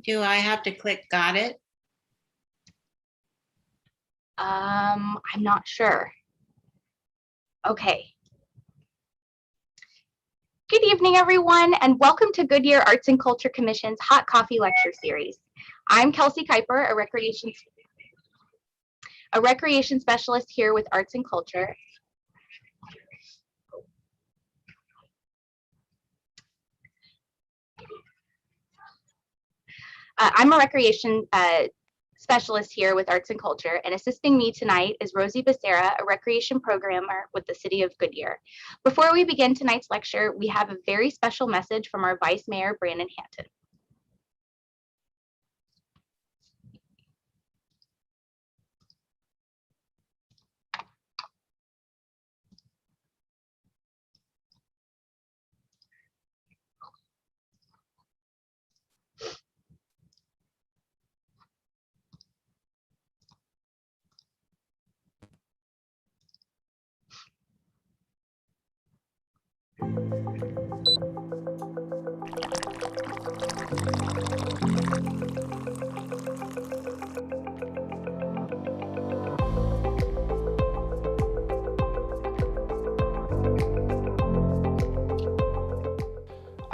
Do I have to click got it? I'm not sure. Okay. Good evening, everyone, and welcome to Goodyear Arts and Culture Commission's Hot Coffee Lecture Series. I'm Kelsey Kuiper, a recreation specialist here with Arts and Culture. I'm a recreation specialist here with Arts and Culture, and assisting me tonight is Rosie Becerra, a recreation programmer with the City of Goodyear. Before we begin tonight's lecture, we have a very special message from our Vice Mayor, Brandon Hampton.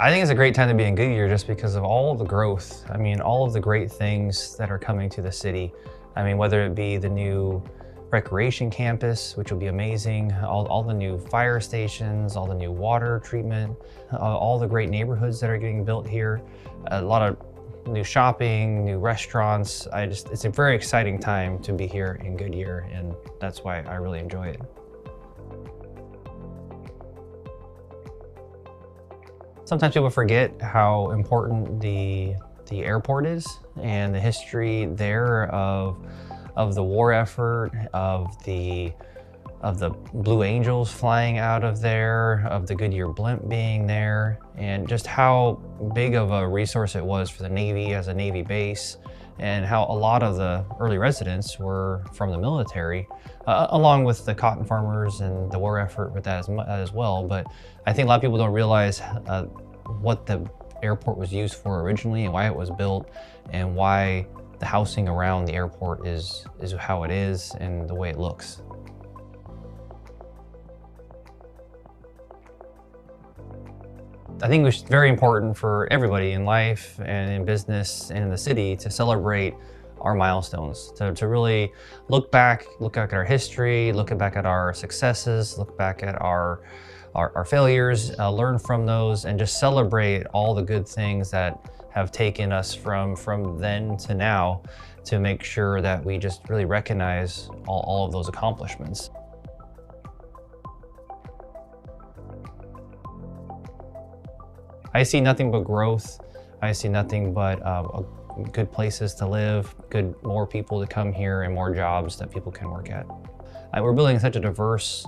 I think it's a great time to be in Goodyear just because of all of the growth. I mean, all of the great things that are coming to the city. I mean, whether it be the new recreation campus, which will be amazing, all the new fire stations, all the new water treatment, all the great neighborhoods that are getting built here, a lot of new shopping, new restaurants. It's a very exciting time to be here in Goodyear, and that's why I really enjoy it. Sometimes people forget how important the airport is and the history there of the war effort, of the Blue Angels flying out of there, of the Goodyear blimp being there, and just how big of a resource it was for the Navy as a Navy base, and how a lot of the early residents were from the military, along with the cotton farmers and the war effort with that as well. But I think a lot of people don't realize what the airport was used for originally and why it was built, and why the housing around the airport is how it is and the way it looks. I think it's very important for everybody in life and in business and in the city to celebrate our milestones, to really look back at our history, look back at our successes, look back at our failures, learn from those, and just celebrate all the good things that have taken us from then to now, to make sure that we just really recognize all of those accomplishments. I see nothing but growth. I see nothing but good places to live, more people to come here, and more jobs that people can work at. We're building such a diverse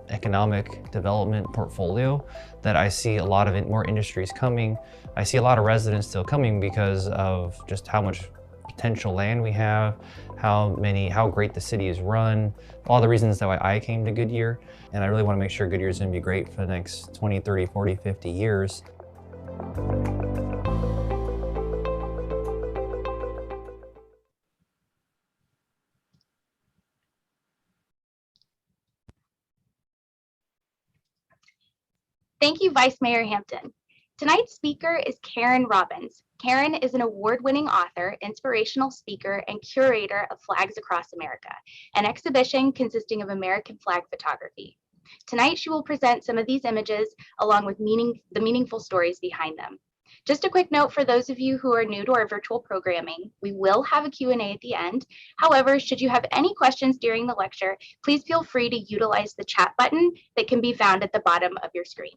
economic development portfolio that I see a lot of more industries coming. I see a lot of residents still coming because of just how much potential land we have, how great the city is run, all the reasons that why I came to Goodyear. And I really want to make sure Goodyear is going to be great for the next 20, 30, 40, 50 years. Thank you, Vice Mayor Hampton. Tonight's speaker is Karen Robbins. Karen is an award-winning author, inspirational speaker, and curator of Flags Across America, an exhibition consisting of American flag photography. Tonight, she will present some of these images along with the meaningful stories behind them. Just a quick note for those of you who are new to our virtual programming, we will have a Q&A at the end. However, should you have any questions during the lecture, please feel free to utilize the chat button that can be found at the bottom of your screen.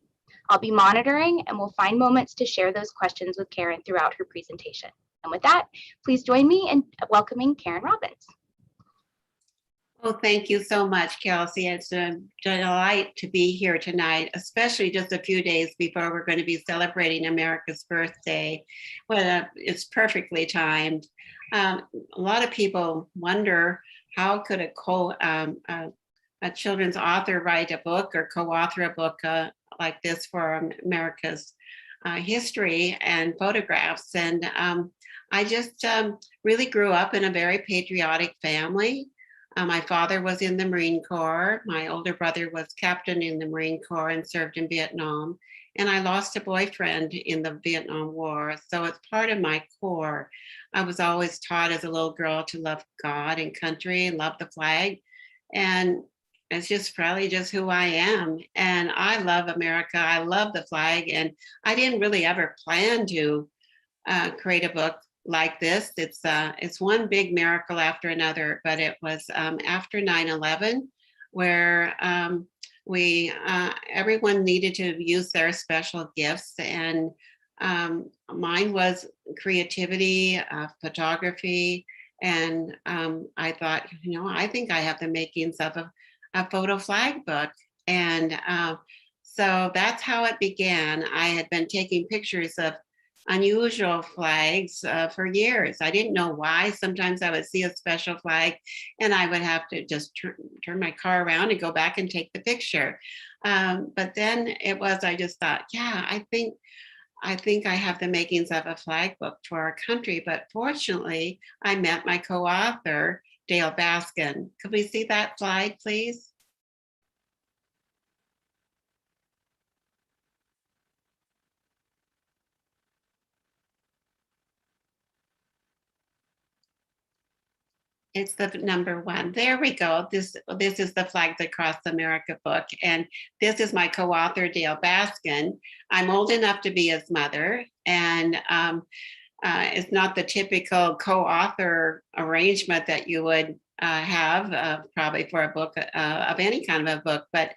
I'll be monitoring and will find moments to share those questions with Karen throughout her presentation. And with that, please join me in welcoming Karen Robbins. Well, thank you so much, Kelsey. It's a delight to be here tonight, especially just a few days before we're going to be celebrating America's birthday. Well, it's perfectly timed. A lot of people wonder, how could a children's author write a book or co-author a book like this for America's history and photographs. And I just really grew up in a very patriotic family. My father was in the Marine Corps. My older brother was captain in the Marine Corps and served in Vietnam. And I lost a boyfriend in the Vietnam War. So it's part of my core. I was always taught as a little girl to love God and country and love the flag. And it's just probably just who I am. And I love America. I love the flag. And I didn't really ever plan to create a book like this. It's one big miracle after another, but it was after 9/11 where everyone needed to use their special gifts, and mine was creativity, photography, and I thought, I think I have the makings of a photo flag book, and so that's how it began. I had been taking pictures of unusual flags for years. I didn't know why. Sometimes I would see a special flag and I would have to just turn my car around and go back and take the picture. But then I just thought, yeah, I think I have the makings of a flag book for our country. But fortunately, I met my co-author, Dale Baskin. Could we see that slide, please? It's the number one. There we go. This is the Flags Across America book. And this is my co-author, Dale Baskin. I'm old enough to be his mother. And it's not the typical co-author arrangement that you would have probably for a book of any kind of a book, but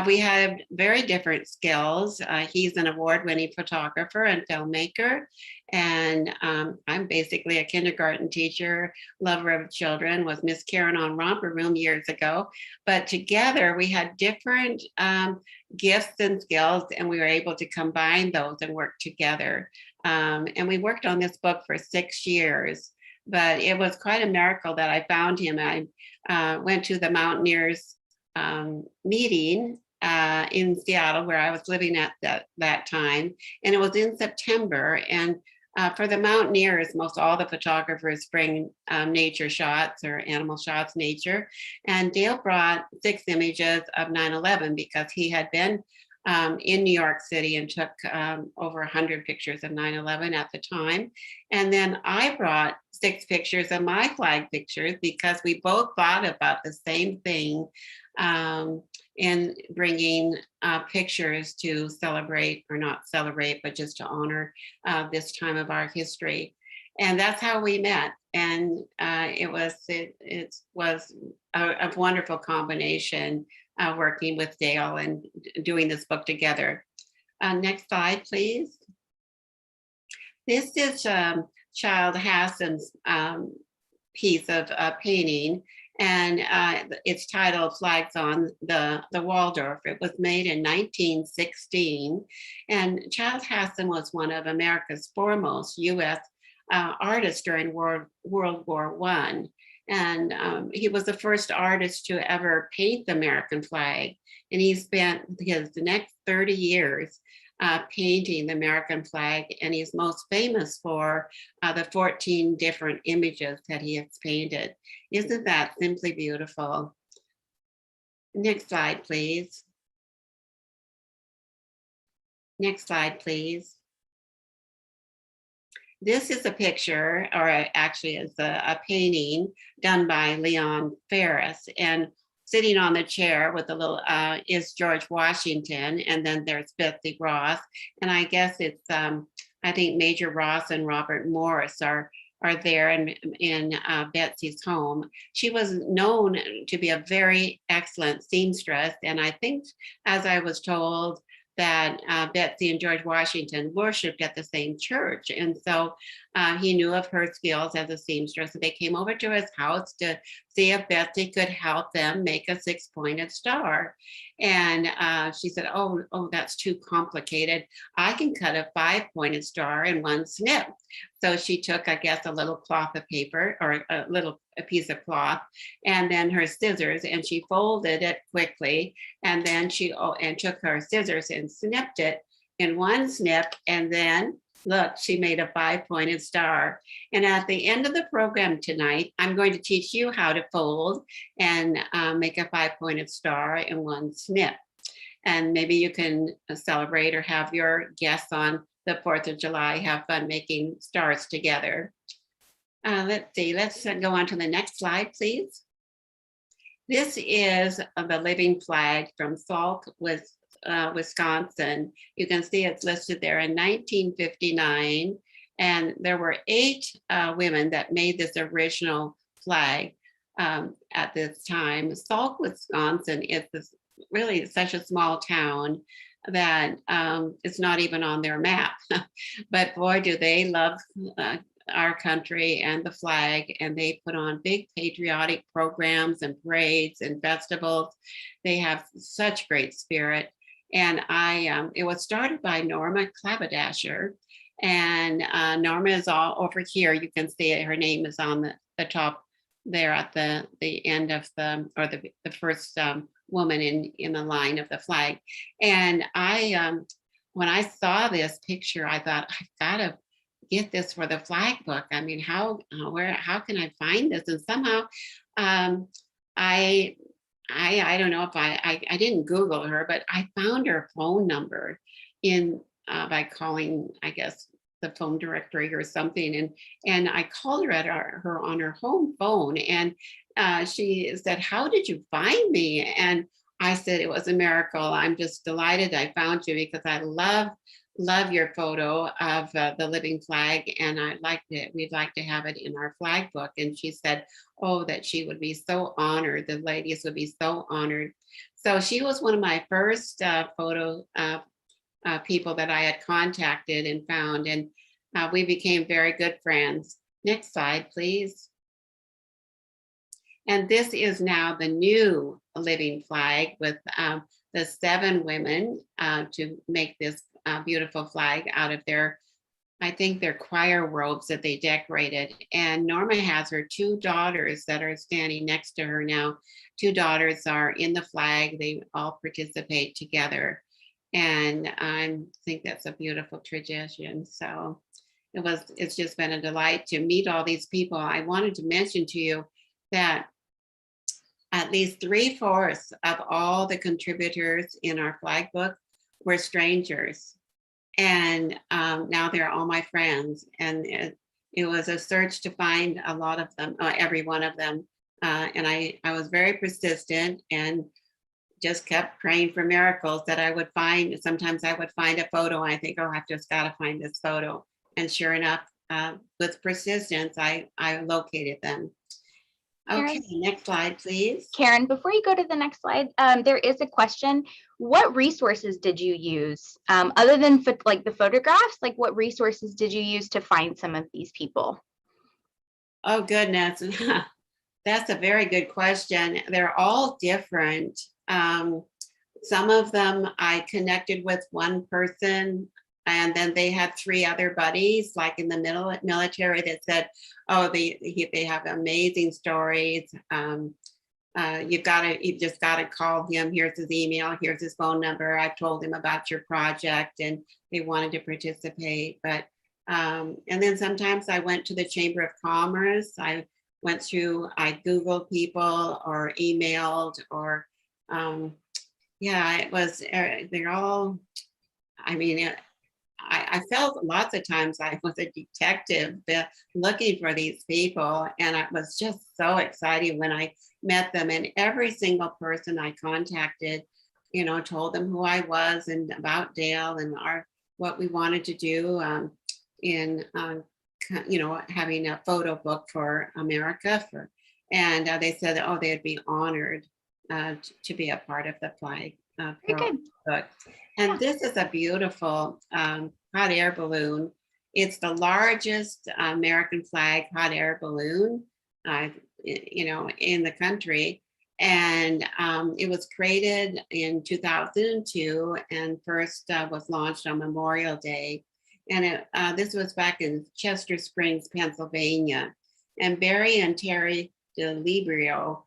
we have very different skills. He's an award-winning photographer and filmmaker, and I'm basically a kindergarten teacher, lover of children, was Miss Karen on Romper Room years ago, but together we had different gifts and skills, and we were able to combine those and work together. And we worked on this book for 6 years, but it was quite a miracle that I found him. I went to the Mountaineers meeting in Seattle, where I was living at that time, and it was in September. And for the Mountaineers, most all the photographers bring nature shots or animal shots, nature. And Dale brought 6 images of 9/11 because he had been in New York City and took over 100 pictures of 9/11 at the time. And then I brought 6 pictures of my flag pictures because we both thought about the same thing in bringing pictures to celebrate, or not celebrate, but just to honor this time of our history. And that's how we met. And it was a wonderful combination working with Dale and doing this book together. Next slide, please. This is Child Hassan's piece of painting, and it's titled Flags on the Waldorf. It was made in 1916, and Child Hassan was one of America's foremost U.S. Artists during World War I. And he was the first artist to ever paint the American flag. And he spent the next 30 years painting the American flag. And he's most famous for the 14 different images that he has painted. Isn't that simply beautiful? Next slide, please. Next slide, please. This is a picture, or actually it's a painting done by Leon Ferris, and sitting on the chair with a little is George Washington, and then there's Betsy Ross, and I guess it's I think Major Ross and Robert Morris are there in Betsy's home. She was known to be a very excellent seamstress, and I think, as I was told, that Betsy and George Washington worshiped at the same church. And so he knew of her skills as a seamstress. They came over to his house to see if Betsy could help them make a 6-pointed star. And she said, oh, that's too complicated. I can cut a 5-pointed star in one snip. So she took, I guess, a little cloth of paper, or a piece of cloth, and then her scissors, and she folded it quickly, and then she took her scissors and snipped it in one snip, and then look, she made a 5-pointed star. And at the end of the program tonight, I'm going to teach you how to fold and make a 5-pointed star in one snip. And maybe you can celebrate or have your guests on the 4th of July have fun making stars together. Let's see, let's go on to the next slide, please. This is the living flag from Sauk, Wisconsin. You can see it's listed there in 1959. And there were 8 women that made this original flag at this time. Sauk, Wisconsin is really such a small town that it's not even on their map. But boy, do they love our country and the flag, and they put on big patriotic programs and parades and festivals. They have such great spirit. And it was started by Norma Clavadasher, and Norma is all over here. You can see it, her name is on the top there at the end of the first woman in the line of the flag. And when I saw this picture, I thought, I've got to get this for the flag book. I mean, how can I find this? And somehow I don't know if I didn't Google her, but I found her phone number by calling, I guess, the phone directory or something. And I called her at her on her home phone, and she said, "How did you find me?" And I said, "It was a miracle. I'm just delighted I found you because I love your photo of the living flag, and we'd like to have it in our flag book." And she said, oh, that she would be so honored. The ladies would be so honored. So she was one of my first photo people that I had contacted and found, and we became very good friends. Next slide, please. And this is now the new living flag with the 7 women to make this beautiful flag out of I think their choir robes that they decorated. And Norma has her 2 daughters that are standing next to her now. 2 daughters are in the flag. They all participate together. And I think that's a beautiful tradition. So it's just been a delight to meet all these people. I wanted to mention to you that at least 3/4 of all the contributors in our flag book were strangers. And now they're all my friends. And it was a search to find a lot of them, every one of them. And I was very persistent and just kept praying for miracles that I would find. Sometimes I would find a photo and I think, oh, I've just got to find this photo. And sure enough, with persistence, I located them. Okay, next slide, please. Karen, before you go to the next slide, there is a question. What resources did you use other than like the photographs? Like, what resources did you use to find some of these people? Oh, goodness. That's a very good question. They're all different. Some of them I connected with one person, and then they had 3 other buddies, like in the military, that said, oh, they have amazing stories. You just gotta call him. Here's his email, here's his phone number. I told him about your project, and they wanted to participate. But and then sometimes I went to the Chamber of Commerce. I Googled people or emailed, or yeah, it was, they're all, I mean, I felt lots of times I was a detective looking for these people, and it was just so exciting when I met them. And every single person I contacted, told them who I was and about Dale and what we wanted to do in having a photo book for America. And they said, oh, they'd be honored to be a part of the flag book. And this is a beautiful hot air balloon. It's the largest American flag hot air balloon, in the country. And it was created in 2002 and first was launched on Memorial Day. And this was back in Chester Springs, Pennsylvania. And Barry and Terry DeLibrio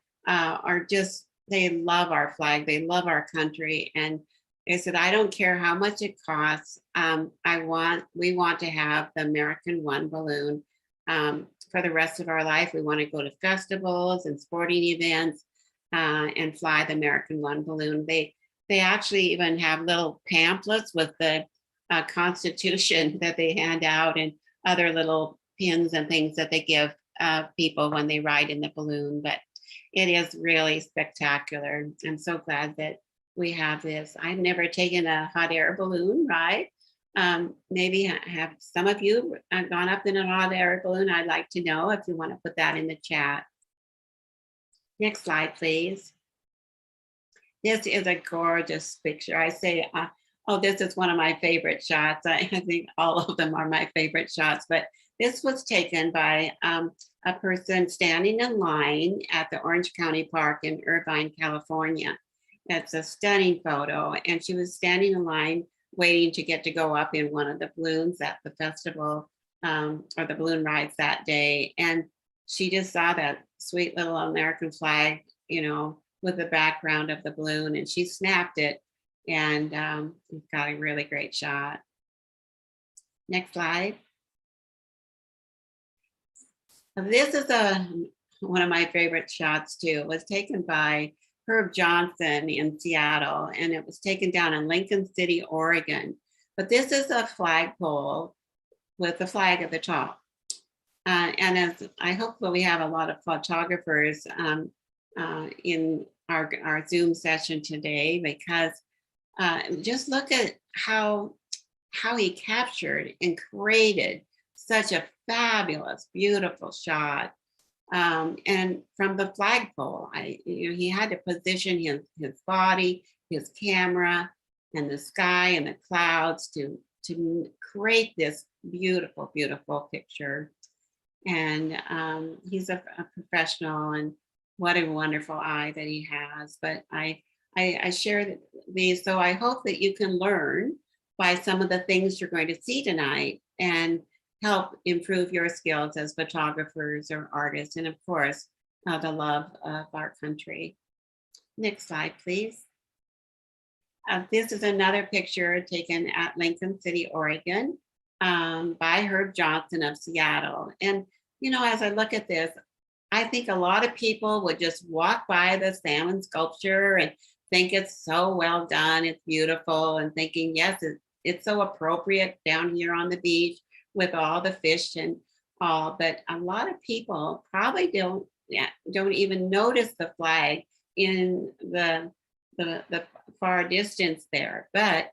they love our flag. They love our country. And I said, I don't care how much it costs. We want to have the American One balloon for the rest of our life. We want to go to festivals and sporting events and fly the American One balloon. They actually even have little pamphlets with the Constitution that they hand out, and other little pins and things that they give people when they ride in the balloon. But it is really spectacular. I'm so glad that we have this. I've never taken a hot air balloon ride. Maybe have some of you gone up in a hot air balloon? I'd like to know if you want to put that in the chat. Next slide, please. This is a gorgeous picture. I say, oh, this is one of my favorite shots. I think all of them are my favorite shots, but this was taken by a person standing in line at the Orange County Park in Irvine, California. It's a stunning photo, and she was standing in line waiting to get to go up in one of the balloons at the festival or the balloon rides that day. And she just saw that sweet little American flag, you know, with the background of the balloon, and she snapped it, and got a really great shot. Next slide. This is one of my favorite shots too. It was taken by Herb Johnson in Seattle, and it was taken down in Lincoln City, Oregon. But this is a flagpole with the flag at the top. And as I hope that we have a lot of photographers in our Zoom session today, because just look at how he captured and created such a fabulous, beautiful shot. And from the flagpole, he had to position his body, his camera, and the sky and the clouds to create this beautiful, beautiful picture. And he's a professional, and what a wonderful eye that he has. But I share these, so I hope that you can learn by some of the things you're going to see tonight and help improve your skills as photographers or artists, and of course, the love of our country. Next slide, please. This is another picture taken at Lincoln City, Oregon, by Herb Johnson of Seattle. And, you know, as I look at this, I think a lot of people would just walk by the salmon sculpture and think it's so well done, it's beautiful, and thinking, yes, it's so appropriate down here on the beach with all the fish and all. But a lot of people probably don't even notice the flag in the far distance there. But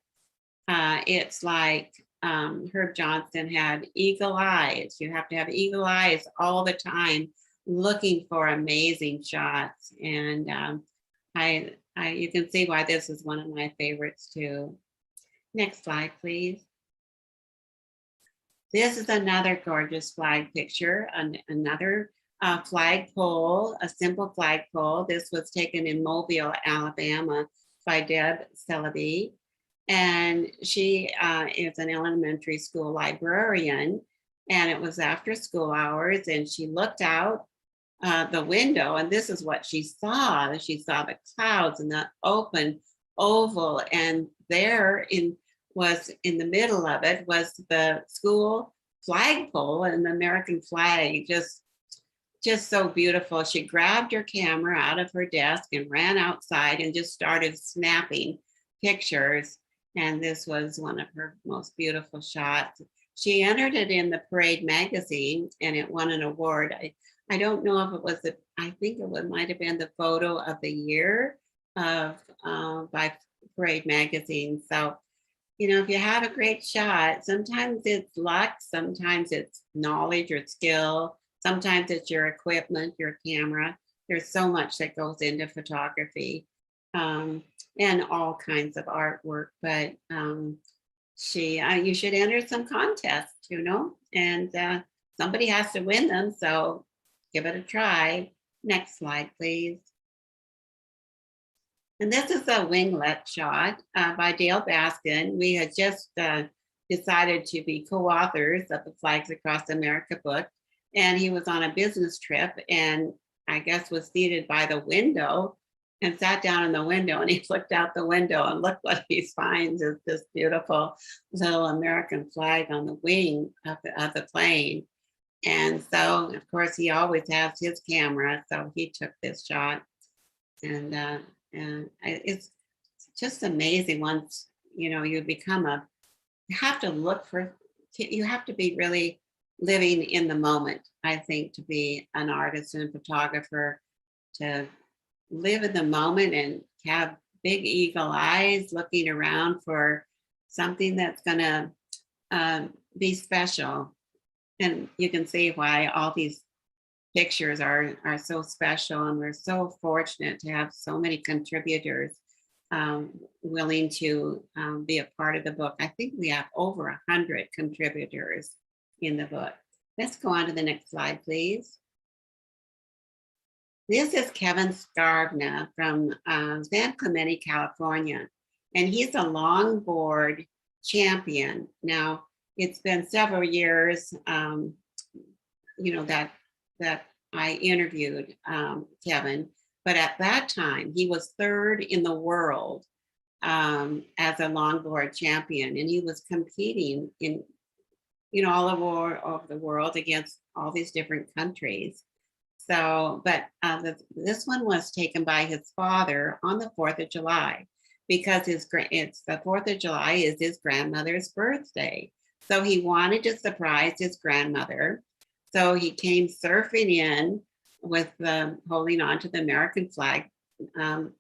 it's like Herb Johnson had eagle eyes. You have to have eagle eyes all the time, looking for amazing shots. And you can see why this is one of my favorites too. Next slide, please. This is another gorgeous flag picture, another flagpole, a simple flagpole. This was taken in Mobile, Alabama by Deb Celebi. And she is an elementary school librarian, and it was after school hours, and she looked out the window, and this is what she saw. She saw the clouds and the open oval, and there was in the middle of it was the school flagpole and the American flag, just so beautiful. She grabbed her camera out of her desk and ran outside and just started snapping pictures. And this was one of her most beautiful shots. She entered it in the Parade magazine, and it won an award. I don't know if it was I think it might have been the photo of the year by Parade magazine. So, you know, if you have a great shot, sometimes it's luck, sometimes it's knowledge or skill, sometimes it's your equipment, your camera. There's so much that goes into photography and all kinds of artwork. But you should enter some contests, you know, and somebody has to win them. So give it a try. Next slide, please. And this is a winglet shot by Dale Baskin. We had just decided to be co-authors of the Flags Across America book. And he was on a business trip, and I guess was seated by the window and sat down in the window, and he looked out the window, and look what he finds is this beautiful little American flag on the wing of the plane. And so, of course, he always has his camera, so he took this shot. And it's just amazing once, you know, you become you have to look for, you have to be really living in the moment, I think, to be an artist and photographer, to live in the moment and have big eagle eyes looking around for something that's going to be special. And you can see why all these pictures are so special, and we're so fortunate to have so many contributors willing to be a part of the book. I think we have over 100 contributors in the book. Let's go on to the next slide, please. This is Kevin Scarvna from San Clemente, California, and he's a longboard champion. Now, it's been several years, you know, that I interviewed Kevin, but at that time he was third in the world as a longboard champion, and he was competing in, you know, all over the world against all these different countries. So, but this one was taken by his father on the 4th of July, because it's the 4th of July is his grandmother's birthday. So he wanted to surprise his grandmother. So he came surfing in with holding on to the American flag on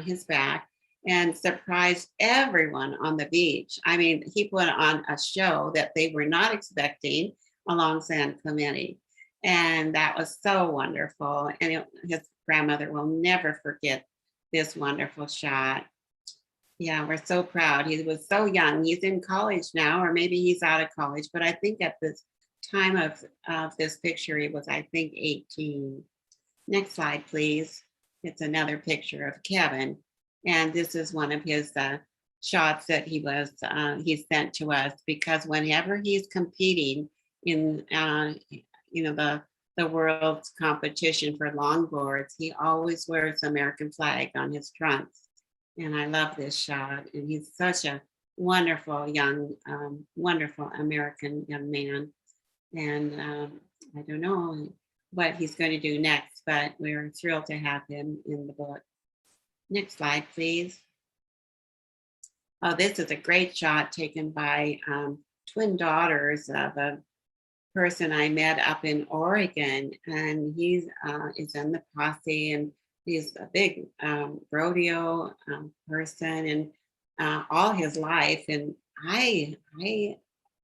his back, and surprised everyone on the beach. I mean, he put on a show that they were not expecting along San Clemente. And that was so wonderful. And his grandmother will never forget this wonderful shot. Yeah, we're so proud. He was so young. He's in college now, or maybe he's out of college, but I think at this time of this picture, he was, I think, 18. Next slide, please. It's another picture of Kevin. And this is one of his shots that he sent to us, because whenever he's competing in, you know, the world's competition for longboards, he always wears the American flag on his trunks. And I love this shot. And he's such a wonderful young, wonderful American young man. And I don't know what he's going to do next, but we're thrilled to have him in the book. Next slide, please. Oh, this is a great shot taken by twin daughters of a person I met up in Oregon, and he's is in the posse, and he's a big rodeo person, and all his life. And I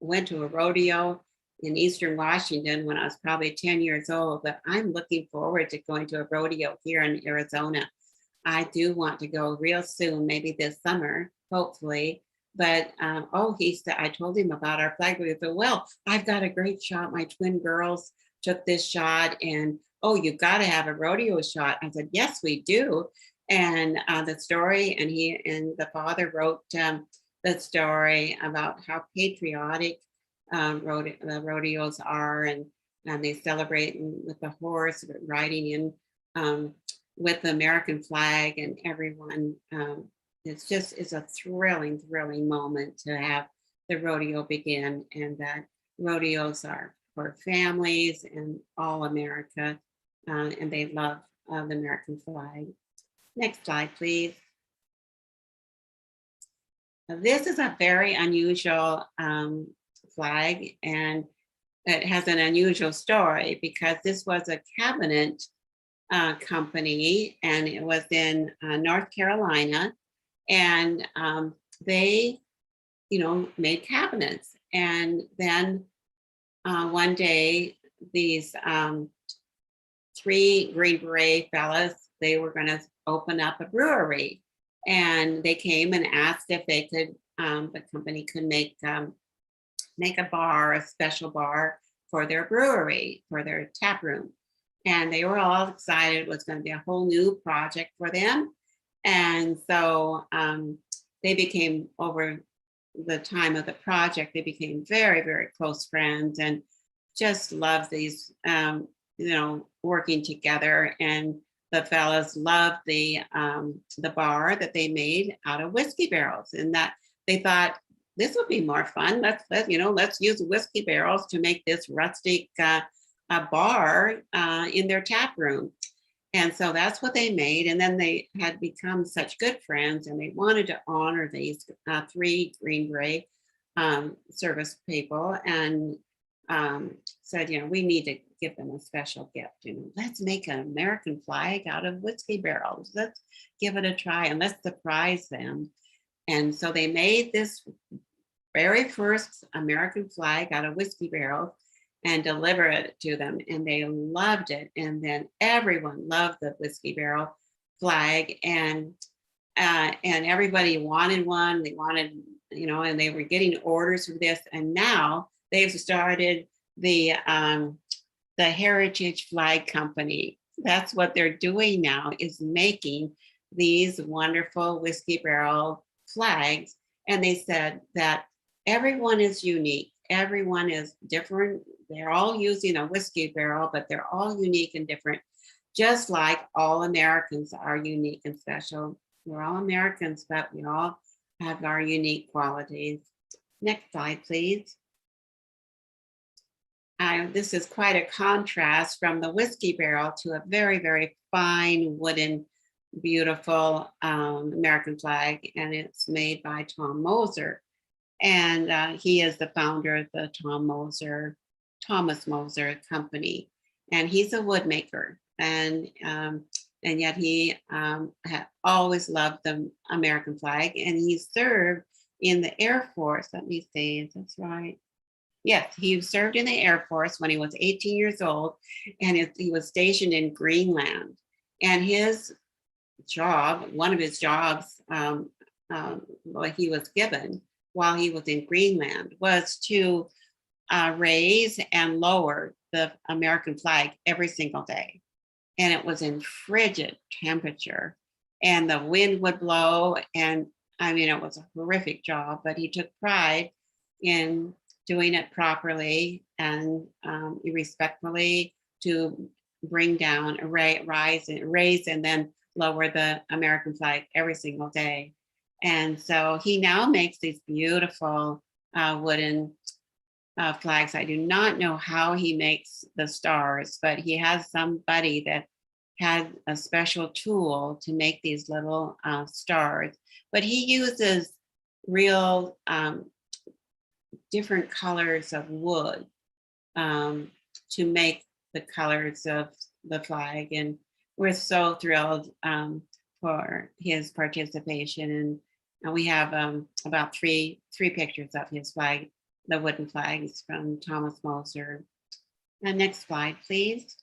went to a rodeo in Eastern Washington when I was probably 10 years old, but I'm looking forward to going to a rodeo here in Arizona. I do want to go real soon, maybe this summer, hopefully. But I told him about our flag. He said, well, I've got a great shot. My twin girls took this shot, and you've got to have a rodeo shot. I said, yes, we do. And the story, and he and the father wrote the story about how patriotic the rodeos are, and they celebrate with the horse riding in with the American flag, and everyone. It's a thrilling moment to have the rodeo begin, and that rodeos are for families and all America, and they love the American flag. Next slide, please. This is a very unusual flag, and it has an unusual story, because this was a cabinet company, and it was in North Carolina. And they, made cabinets. And then one day, these 3 Green Beret fellas, they were going to open up a brewery. And they came and asked if they could, the company could make a bar, a special bar for their brewery, for their tap room. And they were all excited. It was going to be a whole new project for them. And so they became, over the time of the project, they became very, very close friends, and just loved these, working together. And the fellas loved the bar that they made out of whiskey barrels, and that they thought this would be more fun. Let's use whiskey barrels to make this rustic bar in their tap room. And so that's what they made. And then they had become such good friends, and they wanted to honor these three Green Beret service people, and said, we need to give them a special gift. Let's make an American flag out of whiskey barrels. Let's give it a try and let's surprise them. And so they made this very first American flag out of whiskey barrels and delivered it to them, and they loved it. And then everyone loved the whiskey barrel flag, and everybody wanted one. They wanted, and they were getting orders for this. And now they've started the Heritage Flag Company. That's what they're doing now, is making these wonderful whiskey barrel flags. And they said that everyone is unique. Everyone is different. They're all using a whiskey barrel, but they're all unique and different, just like all Americans are unique and special. We're all Americans, but we all have our unique qualities. Next slide, please. This is quite a contrast from the whiskey barrel to a very, very fine wooden, beautiful American flag, and it's made by Tom Moser. And he is the founder of the Thomas Moser Company, and he's a wood maker. And yet he had always loved the American flag, and he served in the Air Force. Let me see, is this right? Yes, he served in the Air Force when he was 18 years old, and he was stationed in Greenland. And his job, one of his jobs he was given while he was in Greenland, was to raise and lower the American flag every single day. And it was in frigid temperature, and the wind would blow. And it was a horrific job, but he took pride in doing it properly and respectfully to bring down, raise and then lower the American flag every single day. And so he now makes these beautiful wooden flags. I do not know how he makes the stars, but he has somebody that had a special tool to make these little stars. But he uses real different colors of wood to make the colors of the flag. And we're so thrilled for his participation. And we have about three pictures of his flag, the wooden flags from Thomas Moser. Next slide, please.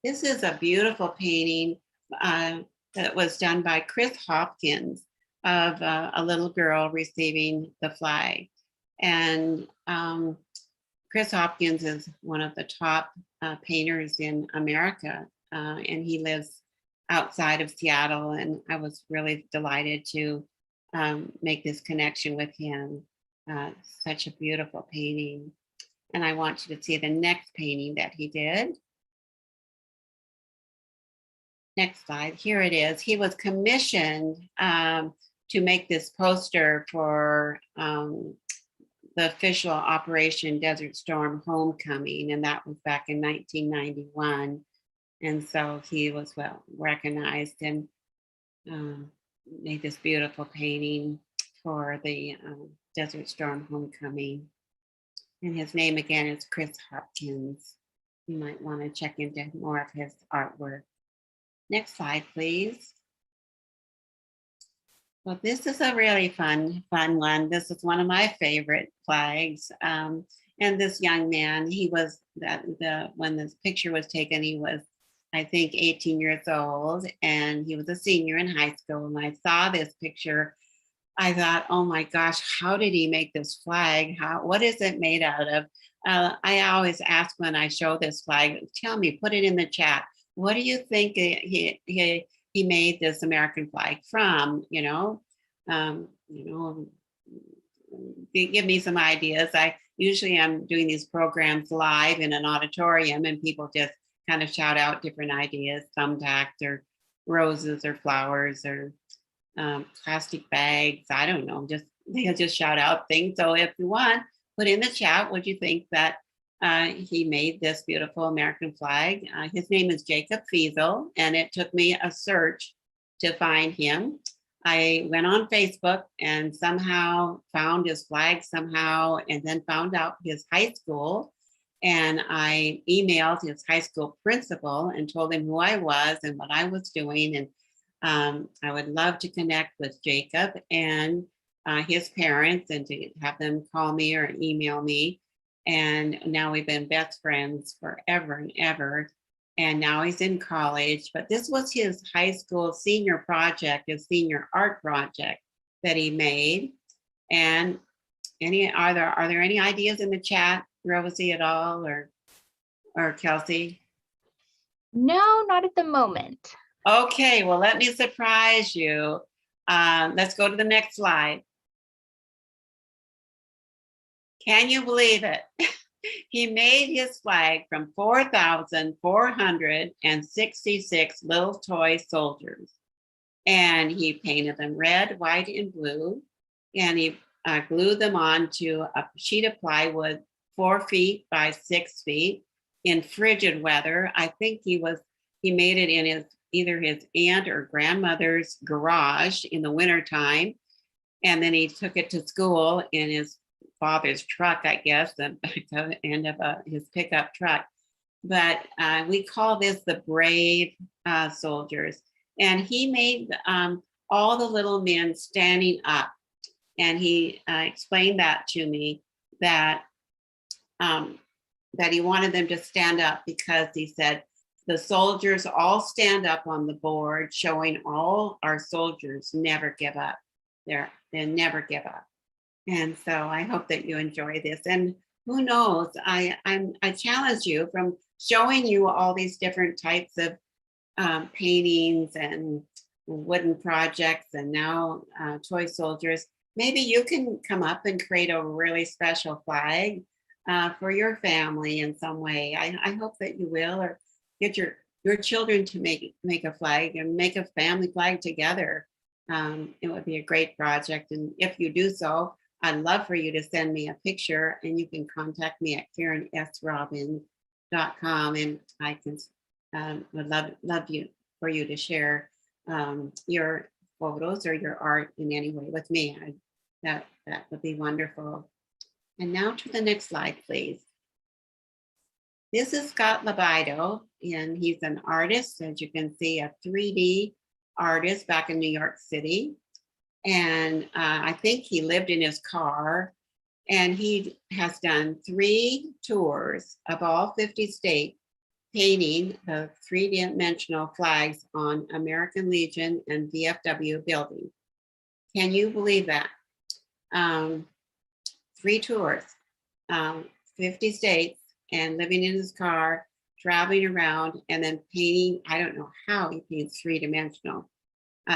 This is a beautiful painting that was done by Chris Hopkins of a little girl receiving the flag. And Chris Hopkins is one of the top painters in America, and he lives outside of Seattle. And I was really delighted to make this connection with him. Such a beautiful painting. And I want you to see the next painting that he did. Next slide, here it is. He was commissioned to make this poster for the official Operation Desert Storm Homecoming, and that was back in 1991. And so he was well recognized and made this beautiful painting for the Desert Storm Homecoming. And his name again is Chris Hopkins. You might want to check into more of his artwork. Next slide, please. Well, this is a really fun one. This is one of my favorite flags. And this young man, he was when this picture was taken, he was, I think, 18 years old, and he was a senior in high school. And I saw this picture, I thought, oh my gosh, how did he make this flag? What is it made out of? I always ask when I show this flag, tell me, put it in the chat. What do you think he made this American flag from? Give me some ideas. I'm doing these programs live in an auditorium, and people just kind of shout out different ideas, thumbtacks or roses or flowers or plastic bags. I don't know, just they'll just shout out things. So if you want, put in the chat what you think that he made this beautiful American flag. His name is Jacob Fiesel, and it took me a search to find him. I went on Facebook and somehow found his flag somehow, and then found out his high school. And I emailed his high school principal and told him who I was and what I was doing. And I would love to connect with Jacob and his parents and to have them call me or email me. And now we've been best friends forever and ever. And now he's in college, but this was his high school senior project, his senior art project that he made. And are there any ideas in the chat, Rosie, at all, or Kelsey? No, not at the moment. Okay, well, let me surprise you. Let's go to the next slide. Can you believe it? He made his flag from 4,466 little toy soldiers. And he painted them red, white, and blue. And he glued them onto a sheet of plywood 4 feet by 6 feet in frigid weather. I think he made it in either his aunt or grandmother's garage in the wintertime. And then he took it to school in his father's truck, I guess, the end of his pickup truck. But we call this the brave soldiers. And he made all the little men standing up. And he explained that to me, that he wanted them to stand up because he said, the soldiers all stand up on the board, showing all our soldiers never give up. They never give up. And so I hope that you enjoy this. And who knows, I challenge you from showing you all these different types of paintings and wooden projects and now toy soldiers. Maybe you can come up and create a really special flag for your family in some way. I hope that you will, or get your children to make a flag and make a family flag together. It would be a great project. And if you do so, I'd love for you to send me a picture, and you can contact me at KarenSRobin.com, and I can would love for you to share your photos or your art in any way with me. That would be wonderful. And now to the next slide, please. This is Scott Libido, and he's an artist, as you can see, a 3D artist back in New York City. And I think he lived in his car, and he has done 3 tours of all 50 states, painting the 3-dimensional flags on American Legion and VFW buildings. Can you believe that? 3 tours, 50 states, and living in his car, traveling around, and then painting. I don't know how he paints 3-dimensional.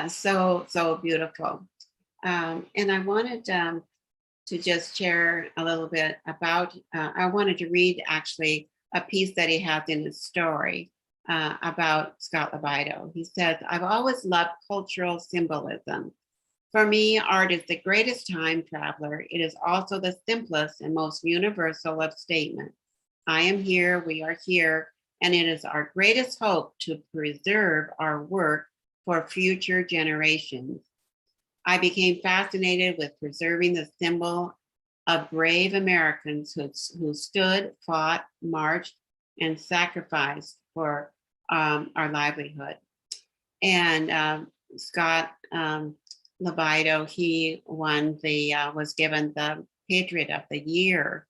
So beautiful. And I wanted to just share a little bit about, I wanted to read actually a piece that he has in his story about Scott Libido. He says, I've always loved cultural symbolism. For me, art is the greatest time traveler. It is also the simplest and most universal of statements. I am here, we are here, and it is our greatest hope to preserve our work for future generations. I became fascinated with preserving the symbol of brave Americans who stood, fought, marched, and sacrificed for our livelihood. And Scott Libido, he was given the Patriot of the Year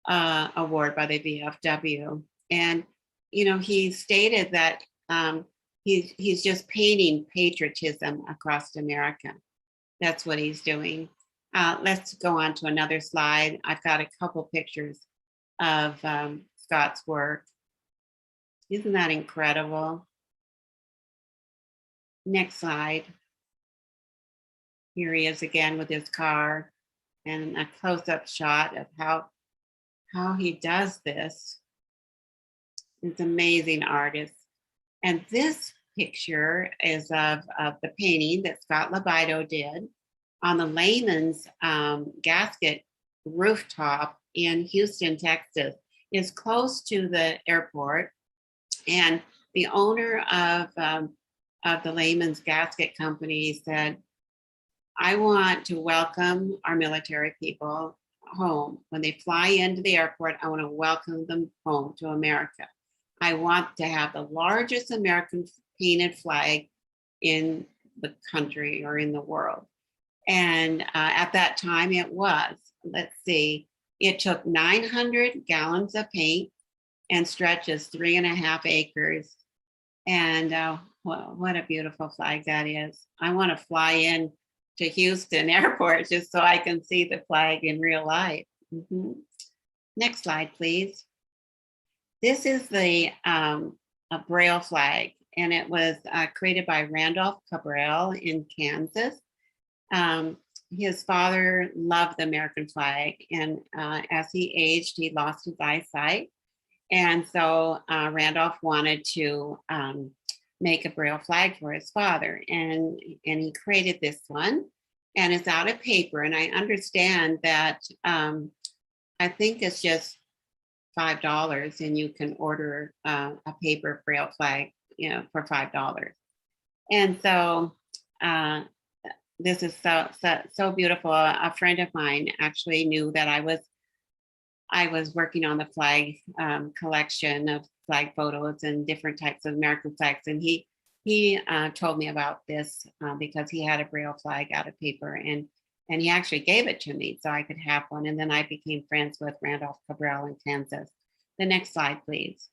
award by the VFW. And, he stated that he's just painting patriotism across America. That's what he's doing. Let's go on to another slide. I've got a couple pictures of Scott's work. Isn't that incredible? Next slide. Here he is again with his car, and a close-up shot of how he does this. It's amazing artist. And this picture is of the painting that Scott Libido did on the Layman's gasket rooftop in Houston, Texas. It's close to the airport. And the owner of the Layman's Gasket Company said, I want to welcome our military people home. When they fly into the airport, I want to welcome them home to America. I want to have the largest American painted flag in the country or in the world. And at that time it was, let's see, it took 900 gallons of paint and stretches 3.5 acres. And what a beautiful flag that is. I want to fly in to Houston airport just so I can see the flag in real life. Next slide, please. This is the a Braille flag, and it was created by Randolph Cabral in Kansas. His father loved the American flag, and as he aged, he lost his eyesight. And so Randolph wanted to make a Braille flag for his father, and he created this one, and it's out of paper. And I understand that I think it's just $5, and you can order a paper Braille flag, for $5. And so this is so beautiful. A friend of mine actually knew that I was working on the flag collection of flag photos and different types of American flags, and he told me about this because he had a Braille flag out of paper, and he actually gave it to me so I could have one. And then I became friends with Randolph Cabral in Kansas. The next slide, please.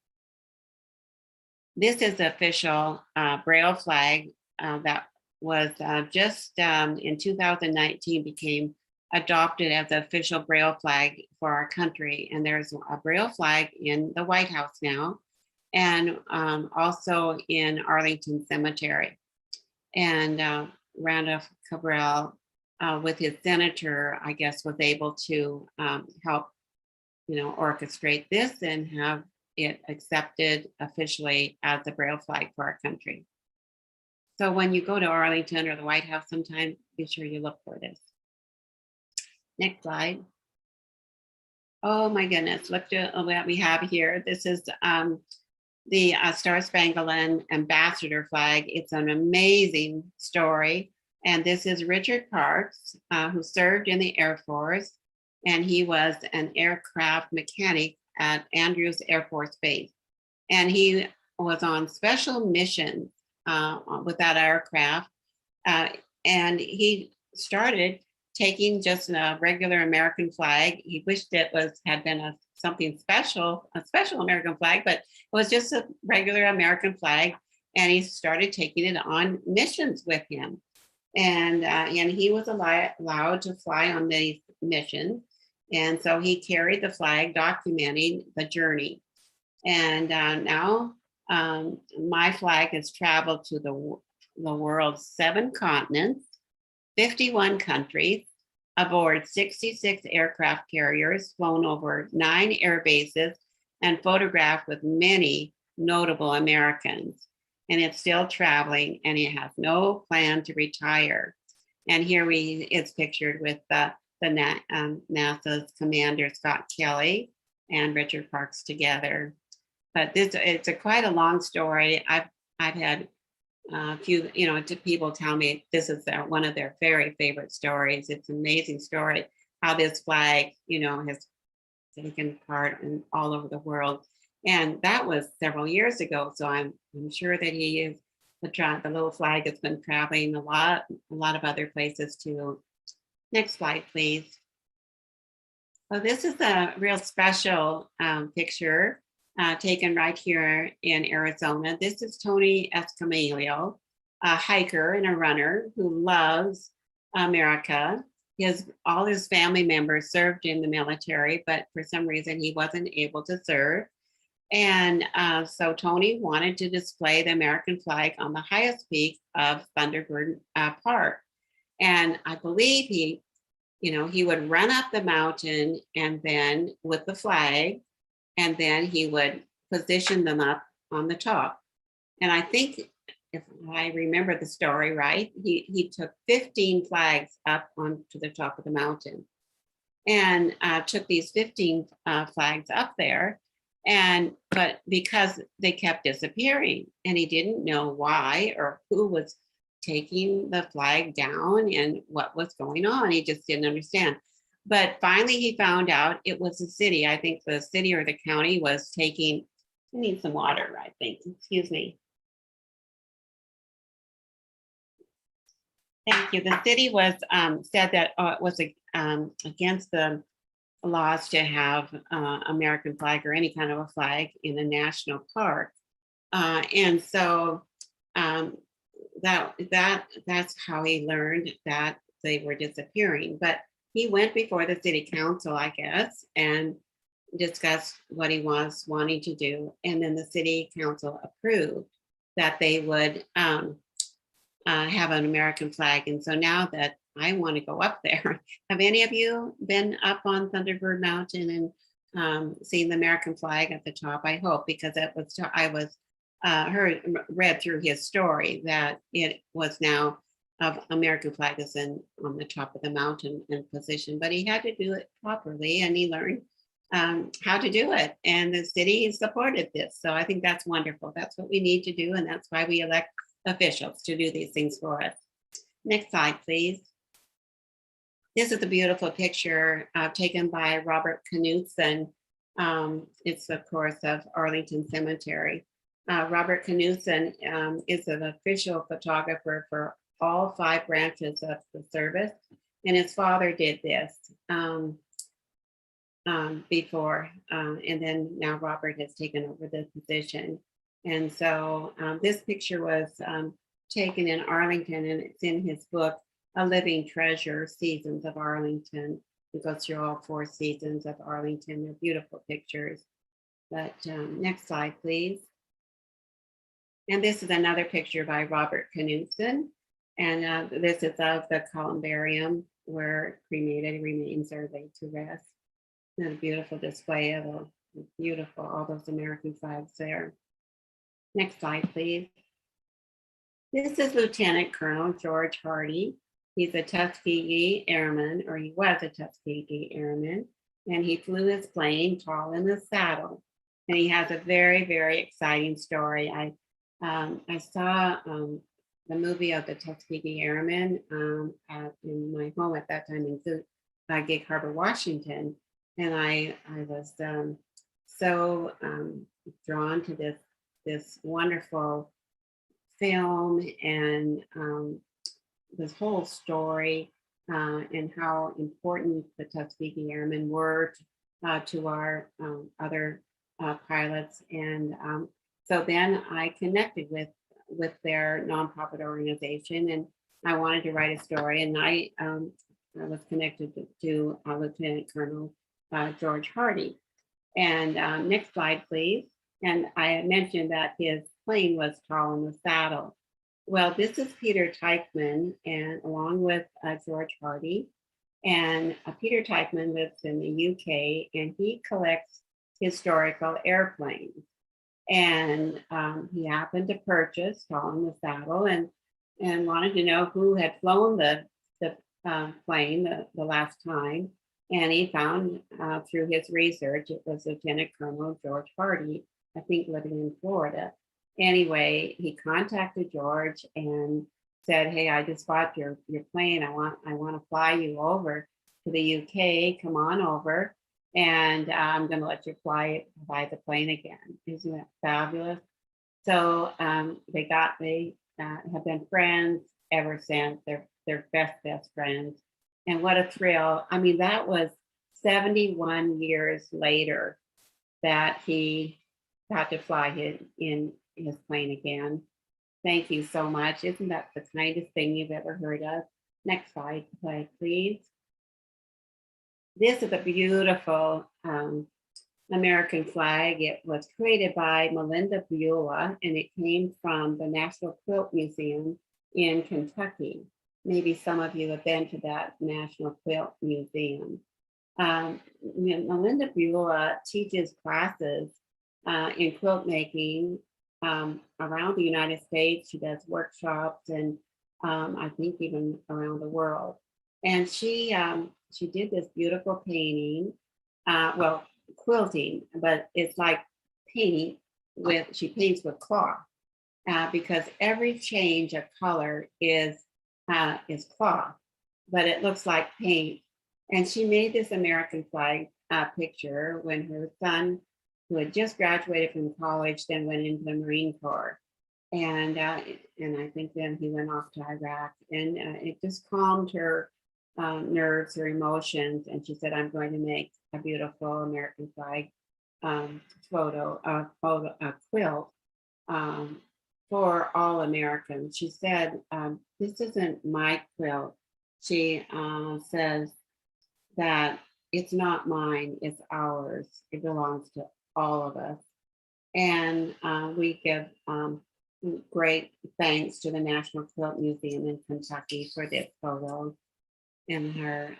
This is the official Braille flag that was just in 2019 became adopted as the official Braille flag for our country. And there's a Braille flag in the White House now, and also in Arlington Cemetery. And Randolph Cabral, with his senator, I guess, was able to help, orchestrate this and have it accepted officially as the Braille flag for our country. So when you go to Arlington or the White House sometime, be sure you look for this. Next slide. Oh my goodness, look at what we have here. This is the Star Spangled Ambassador flag. It's an amazing story. And this is Richard Parks, who served in the Air Force, and he was an aircraft mechanic at Andrews Air Force Base. And he was on special missions with that aircraft. And he started taking just a regular American flag. He wished it had been something special, a special American flag, but it was just a regular American flag. And he started taking it on missions with him. And he was allowed to fly on these missions. And so he carried the flag documenting the journey. And now my flag has traveled to the world's 7 continents, 51 countries, aboard 66 aircraft carriers, flown over 9 air bases, and photographed with many notable Americans. And it's still traveling, and it has no plan to retire. And here it's pictured with NASA's commander, Scott Kelly, and Richard Parks together. But it's quite a long story. I've had a few, people tell me this is one of their very favorite stories. It's an amazing story how this flag, has taken part in all over the world. And that was several years ago. So I'm sure that he is the little flag has been traveling a lot of other places too. Next slide, please. So this is a real special picture taken right here in Arizona. This is Tony Escamillo, a hiker and a runner who loves America. All his family members served in the military, but for some reason he wasn't able to serve. And so Tony wanted to display the American flag on the highest peak of Thunderbird Park. And I believe he would run up the mountain and then with the flag, and then he would positioned them up on the top. And I think, if I remember the story right, he took 15 flags up onto the top of the mountain and took these 15 flags up there. But because they kept disappearing and he didn't know why or who was taking the flag down and what was going on, he just didn't understand. But finally he found out it was the city. I think the city or the county was taking, I need some water, I think, excuse me. Thank you. The city was said that it was against the laws to have American flag or any kind of a flag in a national park, and so that's how he learned that they were disappearing. But he went before the city council, I guess, and discussed what he was wanting to do, and then the city council approved that they would have an American flag. And so now that I want to go up there, have any of you been up on Thunderbird Mountain and seen the American flag at the top? I hope, because I was read through his story that it was now of American flag is on the top of the mountain in position, but he had to do it properly and he learned how to do it, and the city supported this. So I think that's wonderful. That's what we need to do, and that's why we elect officials to do these things for us. Next slide, please. This is a beautiful picture taken by Robert Knudsen. It's, of course, of Arlington Cemetery. Robert Knudsen is an official photographer for all 5 branches of the service, and his father did this before, and then now Robert has taken over the position. And so this picture was taken in Arlington, and it's in his book, A Living Treasure, Seasons of Arlington. It goes through all 4 seasons of Arlington. They're beautiful pictures. But next slide, please. And this is another picture by Robert Knudsen. And this is of the columbarium where cremated remains are laid to rest. And a beautiful display of all those American flags there. Next slide, please. This is Lieutenant Colonel George Hardy. He's a Tuskegee Airman, or he was a Tuskegee Airman, and he flew his plane tall in the saddle. And he has a very, very exciting story. I saw the movie of the Tuskegee Airmen in my home at that time in Gig Harbor, Washington, and I was so drawn to this wonderful film and this whole story and how important the Tuskegee Airmen were to our other pilots. And so then I connected with their nonprofit organization, and I wanted to write a story, and I was connected to Lieutenant Colonel George Hardy. And next slide, please. And I had mentioned that his plane was tall in the saddle. Well, this is Peter Teichman, and along with George Hardy. And Peter Teichman lives in the UK, and he collects historical airplanes. And he happened to purchase Tall in the Saddle and wanted to know who had flown the plane the last time. And he found through his research, it was Lieutenant Colonel George Hardy, I think living in Florida. Anyway, he contacted George and said, "Hey, I just bought your plane. I want to fly you over to the UK. Come on over, and I'm going to let you fly the plane again." Isn't that fabulous? So they have been friends ever since. They're best friends. And what a thrill. I mean, that was 71 years later that he got to fly in his plane again. Thank you so much. Isn't that the kindest thing you've ever heard of? Next slide, please. This is a beautiful American flag. It was created by Melinda Beulah, and it came from the National Quilt Museum in Kentucky. Maybe some of you have been to that National Quilt Museum. Melinda Beulah teaches classes in quilt making around the United States. She does workshops and I think even around the world. And she did this beautiful painting, well, quilting, but it's like painting she paints with cloth because every change of color is cloth, but it looks like paint. And she made this American flag picture when her son, who had just graduated from college, then went into the Marine Corps. And I think then he went off to Iraq, and it just calmed her nerves, her emotions. And she said, "I'm going to make a beautiful American flag a quilt for all Americans." She said, "This isn't my quilt." She says that it's not mine, it's ours. It belongs to all of us. And we give great thanks to the National Quilt Museum in Kentucky for this photo and her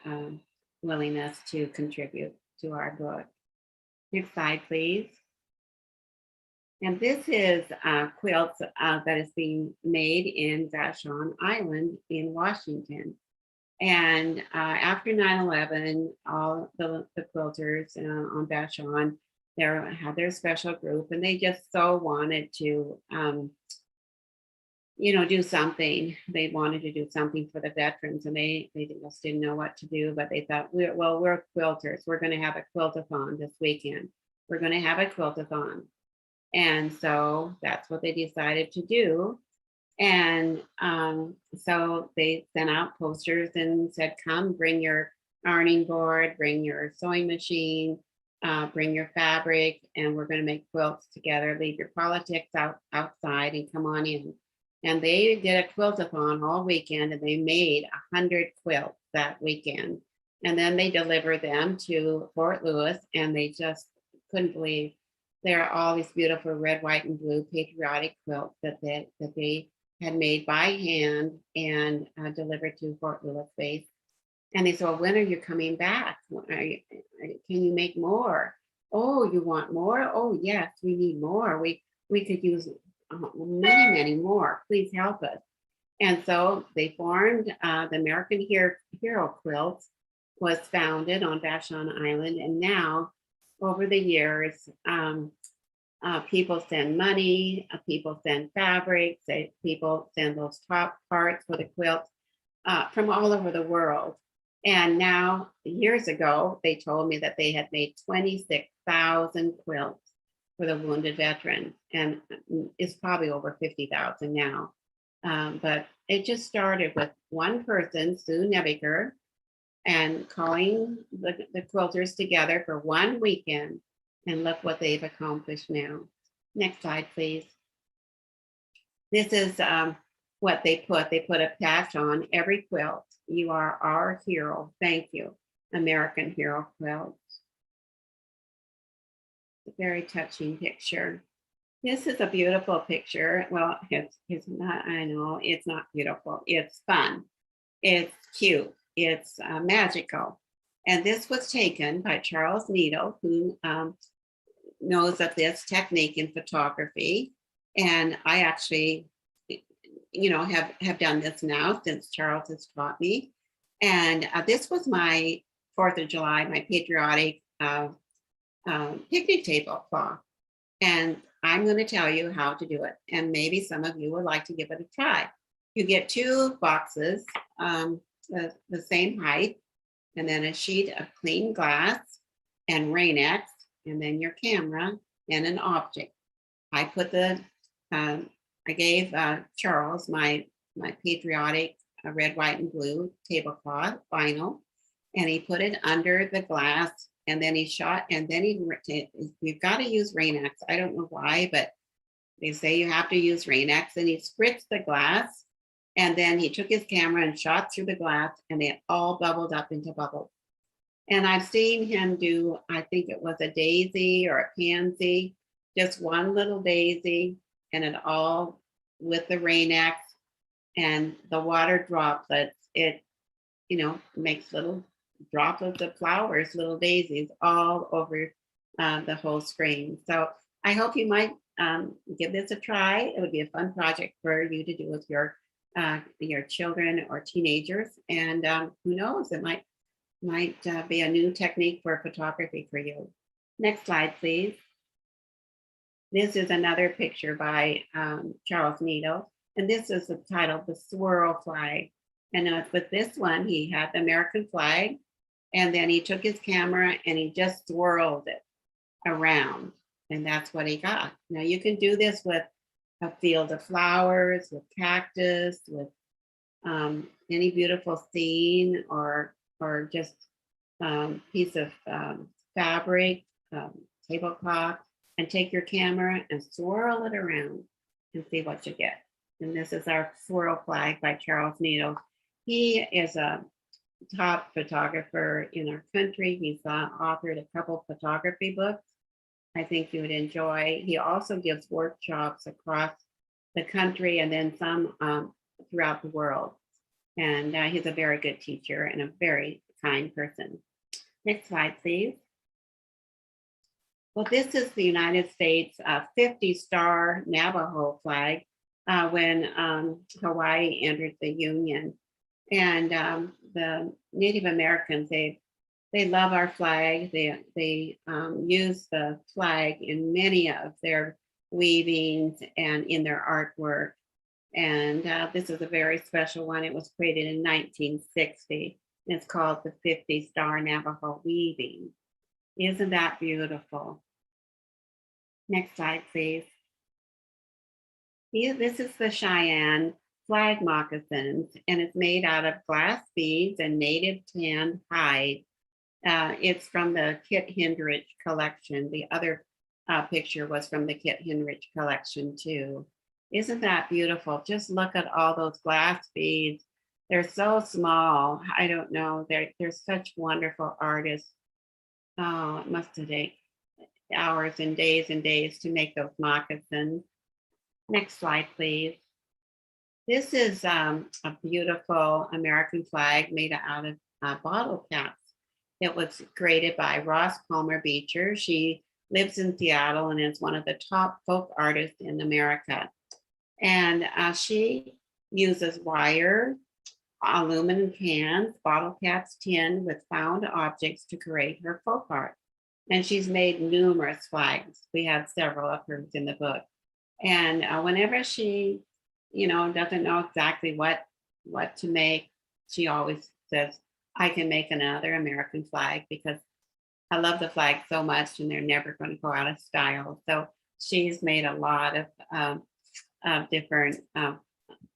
willingness to contribute to our book. Next slide, please. And this is quilts that is being made in Vashon Island in Washington. And after 9/11, all the quilters on Vashon had their special group, and they just so wanted to, do something. They wanted to do something for the veterans, and they just didn't know what to do. But they thought, we're quilters. We're going to have a quiltathon this weekend. We're going to have a quiltathon. And so that's what they decided to do. And so they sent out posters and said, come, bring your ironing board, bring your sewing machine, bring your fabric, and we're going to make quilts together. Leave your politics outside and come on in. And they did a quiltathon all weekend, and they made 100 quilts that weekend. And then they delivered them to Fort Lewis, and they just couldn't believe there are all these beautiful red, white, and blue patriotic quilts that they had made by hand and delivered to Fort Lewis base. And they said, well, when are you coming back? Can you make more? Oh, you want more? Oh, yes, we need more. We could use many, many more. Please help us. And so they formed the American Hero Quilts, was founded on Vashon Island. And now, over the years, people send money, people send fabrics, people send those top parts for the quilts from all over the world. And now, years ago, they told me that they had made 26,000 quilts for the wounded veterans, and it's probably over 50,000 now. But it just started with one person, Sue Nebiker, and calling the quilters together for one weekend. And look what they've accomplished now. Next slide, please. This is what they put. They put a patch on every quilt. You are our hero. Thank you, American Hero Quilts. A very touching picture. This is a beautiful picture. Well, it's not, I know, it's not beautiful. It's fun. It's cute. It's magical. And this was taken by Charles Needle, who knows of this technique in photography. And I actually, have done this now since Charles has taught me. And this was my 4th of July, my patriotic picnic table cloth. And I'm going to tell you how to do it. And maybe some of you would like to give it a try. You get 2 boxes, the same height, and then a sheet of clean glass and Rain-X, and then your camera and an object. I put I gave Charles my patriotic red, white, and blue tablecloth vinyl, and he put it under the glass, and then he shot, and then you've got to use Rain-X. I don't know why, but they say you have to use Rain-X, and he spritzed the glass, and then he took his camera and shot through the glass, and it all bubbled up into bubbles. And I've seen him do, I think it was a daisy or a pansy, just one little daisy, and it all with the Rain-X and the water droplets. It, makes little droplets of flowers, little daisies all over the whole screen. So I hope you might give this a try. It would be a fun project for you to do with your children or teenagers. And who knows, it might be a new technique for photography for you. Next slide, please. This is another picture by Charles Needle, and this is the title, The Swirl Flag. And with this one, he had the American flag, and then he took his camera and he just swirled it around, and that's what he got. Now you can do this with a field of flowers, with cactus, with any beautiful scene, or just piece of fabric, tablecloth, and take your camera and swirl it around and see what you get. And this is our swirl flag by Charles Needle. He is a top photographer in our country. He's authored a couple photography books I think you would enjoy. He also gives workshops across the country and then some throughout the world. And he's a very good teacher and a very kind person. Next slide, please. Well, this is the United States 50-star Navajo flag when Hawaii entered the Union. And the Native Americans, they love our flag. They use the flag in many of their weavings and in their artwork. And this is a very special one. It was created in 1960. It's called the 50-star Navajo weaving. Isn't that beautiful? Next slide, please. This is the Cheyenne flag moccasins, and it's made out of glass beads and native tanned hide. It's from the Kit Hendrich collection. The other picture was from the Kit Hendrich collection too. Isn't that beautiful? Just look at all those glass beads. They're so small. I don't know. They're such wonderful artists. Oh, it must have taken hours and days to make those moccasins. Next slide, please. This is a beautiful American flag made out of bottle caps. It was created by Ross Palmer Beecher. She lives in Seattle and is one of the top folk artists in America. And she uses wire, aluminum cans, bottle caps, tin with found objects to create her folk art. And she's made numerous flags. We have several of hers in the book. And whenever she, doesn't know exactly what to make, she always says, I can make another American flag because I love the flag so much and they're never going to go out of style. So she's made a lot of different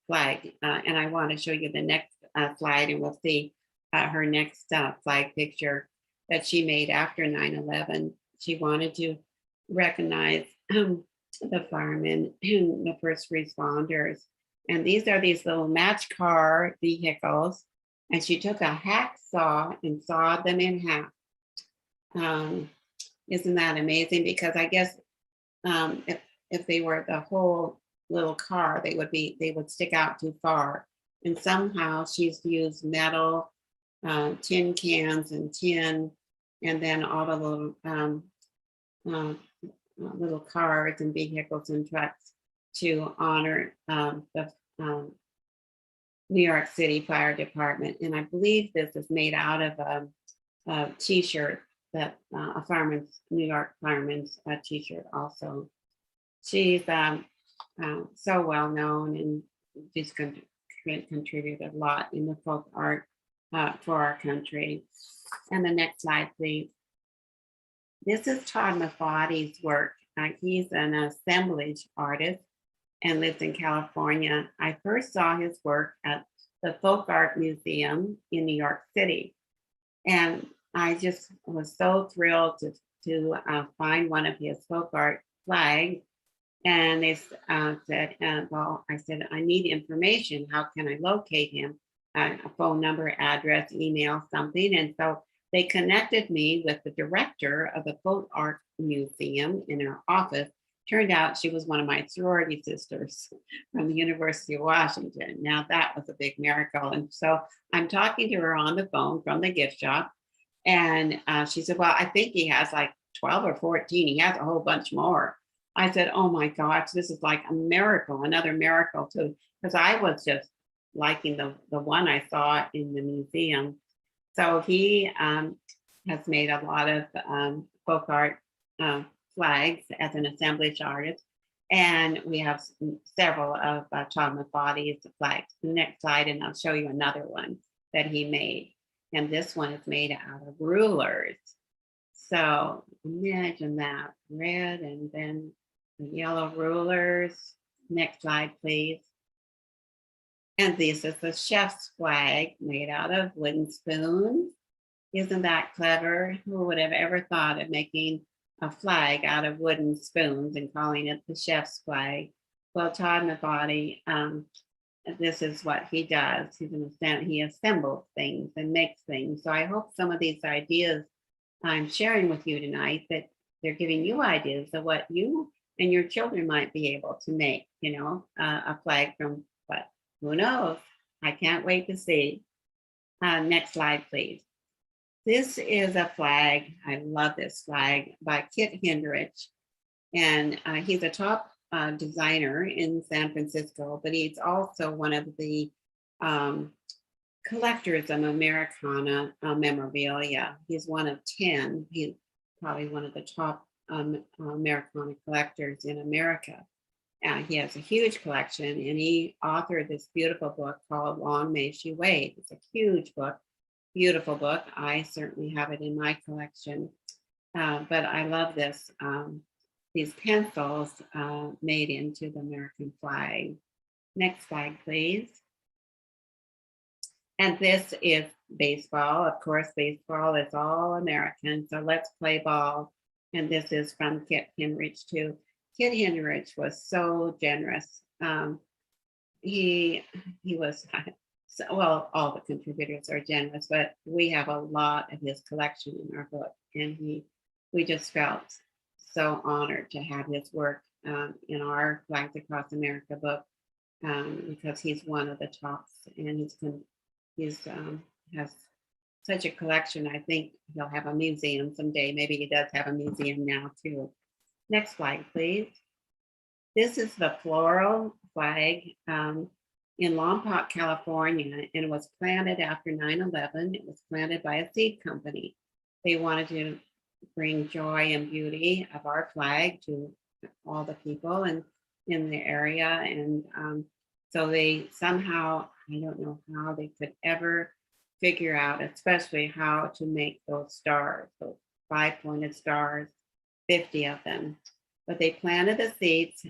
flag. And I want to show you the next slide, and we'll see her next flag picture that she made after 9/11. She wanted to recognize the firemen and the first responders. And these are these little match car vehicles. And she took a hacksaw and sawed them in half. Isn't that amazing? Because I guess if they were the whole little car, they would stick out too far. And somehow she's used metal, tin cans and tin, and then all the little cars and vehicles and trucks to honor the New York City Fire Department. And I believe this is made out of a t-shirt that New York fireman's t-shirt also. She's so well known, and she's contributed a lot in the folk art for our country. And the next slide, please. This is Todd Mafati's work. He's an assemblage artist and lives in California. I first saw his work at the Folk Art Museum in New York City. And I just was so thrilled to find one of his folk art flags. And they said, I said, I need information. How can I locate him? A phone number, address, email, something. And so they connected me with the director of the Folk Art Museum in her office. Turned out she was one of my sorority sisters from the University of Washington. Now that was a big miracle. And so I'm talking to her on the phone from the gift shop. And she said, well, I think he has like 12 or 14. He has a whole bunch more. I said, oh my gosh, this is like a miracle, another miracle too, because I was just liking the one I saw in the museum. So he has made a lot of folk art flags as an assemblage artist. And we have several of Todd McBody's flags. The next slide, and I'll show you another one that he made. And this one is made out of rulers. So imagine that, red and then the yellow rulers. Next slide, please. And this is the chef's flag made out of wooden spoons. Isn't that clever? Who would have ever thought of making a flag out of wooden spoons and calling it the chef's flag? Well, Todd McBody, this is what he does. He assembles things and makes things. So I hope some of these ideas I'm sharing with you tonight, that they're giving you ideas of what you and your children might be able to make, a flag from what, who knows? I can't wait to see. Next slide, please. This is a flag. I love this flag by Kit Hendrich. And he's a top designer in San Francisco, but he's also one of the collectors of Americana memorabilia. He's one of 10. He's probably one of the top Americana collectors in America. He has a huge collection, and he authored this beautiful book called Long May She Wait. It's a huge book, beautiful book. I certainly have it in my collection, but I love this. These pencils made into the American flag. Next slide, please. And this is baseball. Of course, baseball is all American, so let's play ball. And this is from Kit Hendrich too. Kit Hendrich was so generous. He was, well, all the contributors are generous, but we have a lot of his collection in our book, and we just felt so honored to have his work in our Flags Across America book, because he's one of the tops, and he's has such a collection. I think he'll have a museum someday. Maybe he does have a museum now too. Next slide, please. This is the floral flag in Lompoc, California, and it was planted after 9/11. It was planted by a seed company. They wanted to bring joy and beauty of our flag to all the people in the area. And so they somehow, I don't know how they could ever figure out, especially how to make those stars, those 5-pointed stars, 50 of them. But they planted the seeds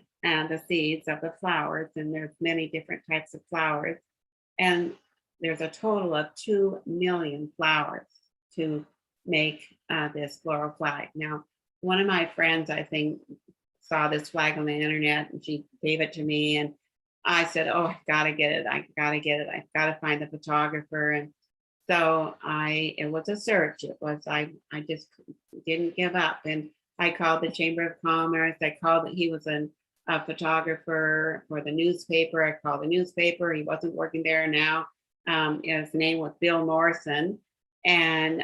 of the flowers, and there's many different types of flowers. And there's a total of 2 million flowers to make this floral flag. Now, one of my friends, I think, saw this flag on the internet, and she gave it to me, and I said, oh, I gotta get it. I've gotta find the photographer. And so it was a search. I just didn't give up. And I called the Chamber of Commerce. He was a photographer for the newspaper. I called the newspaper. He wasn't working there now. His name was Bill Morrison. And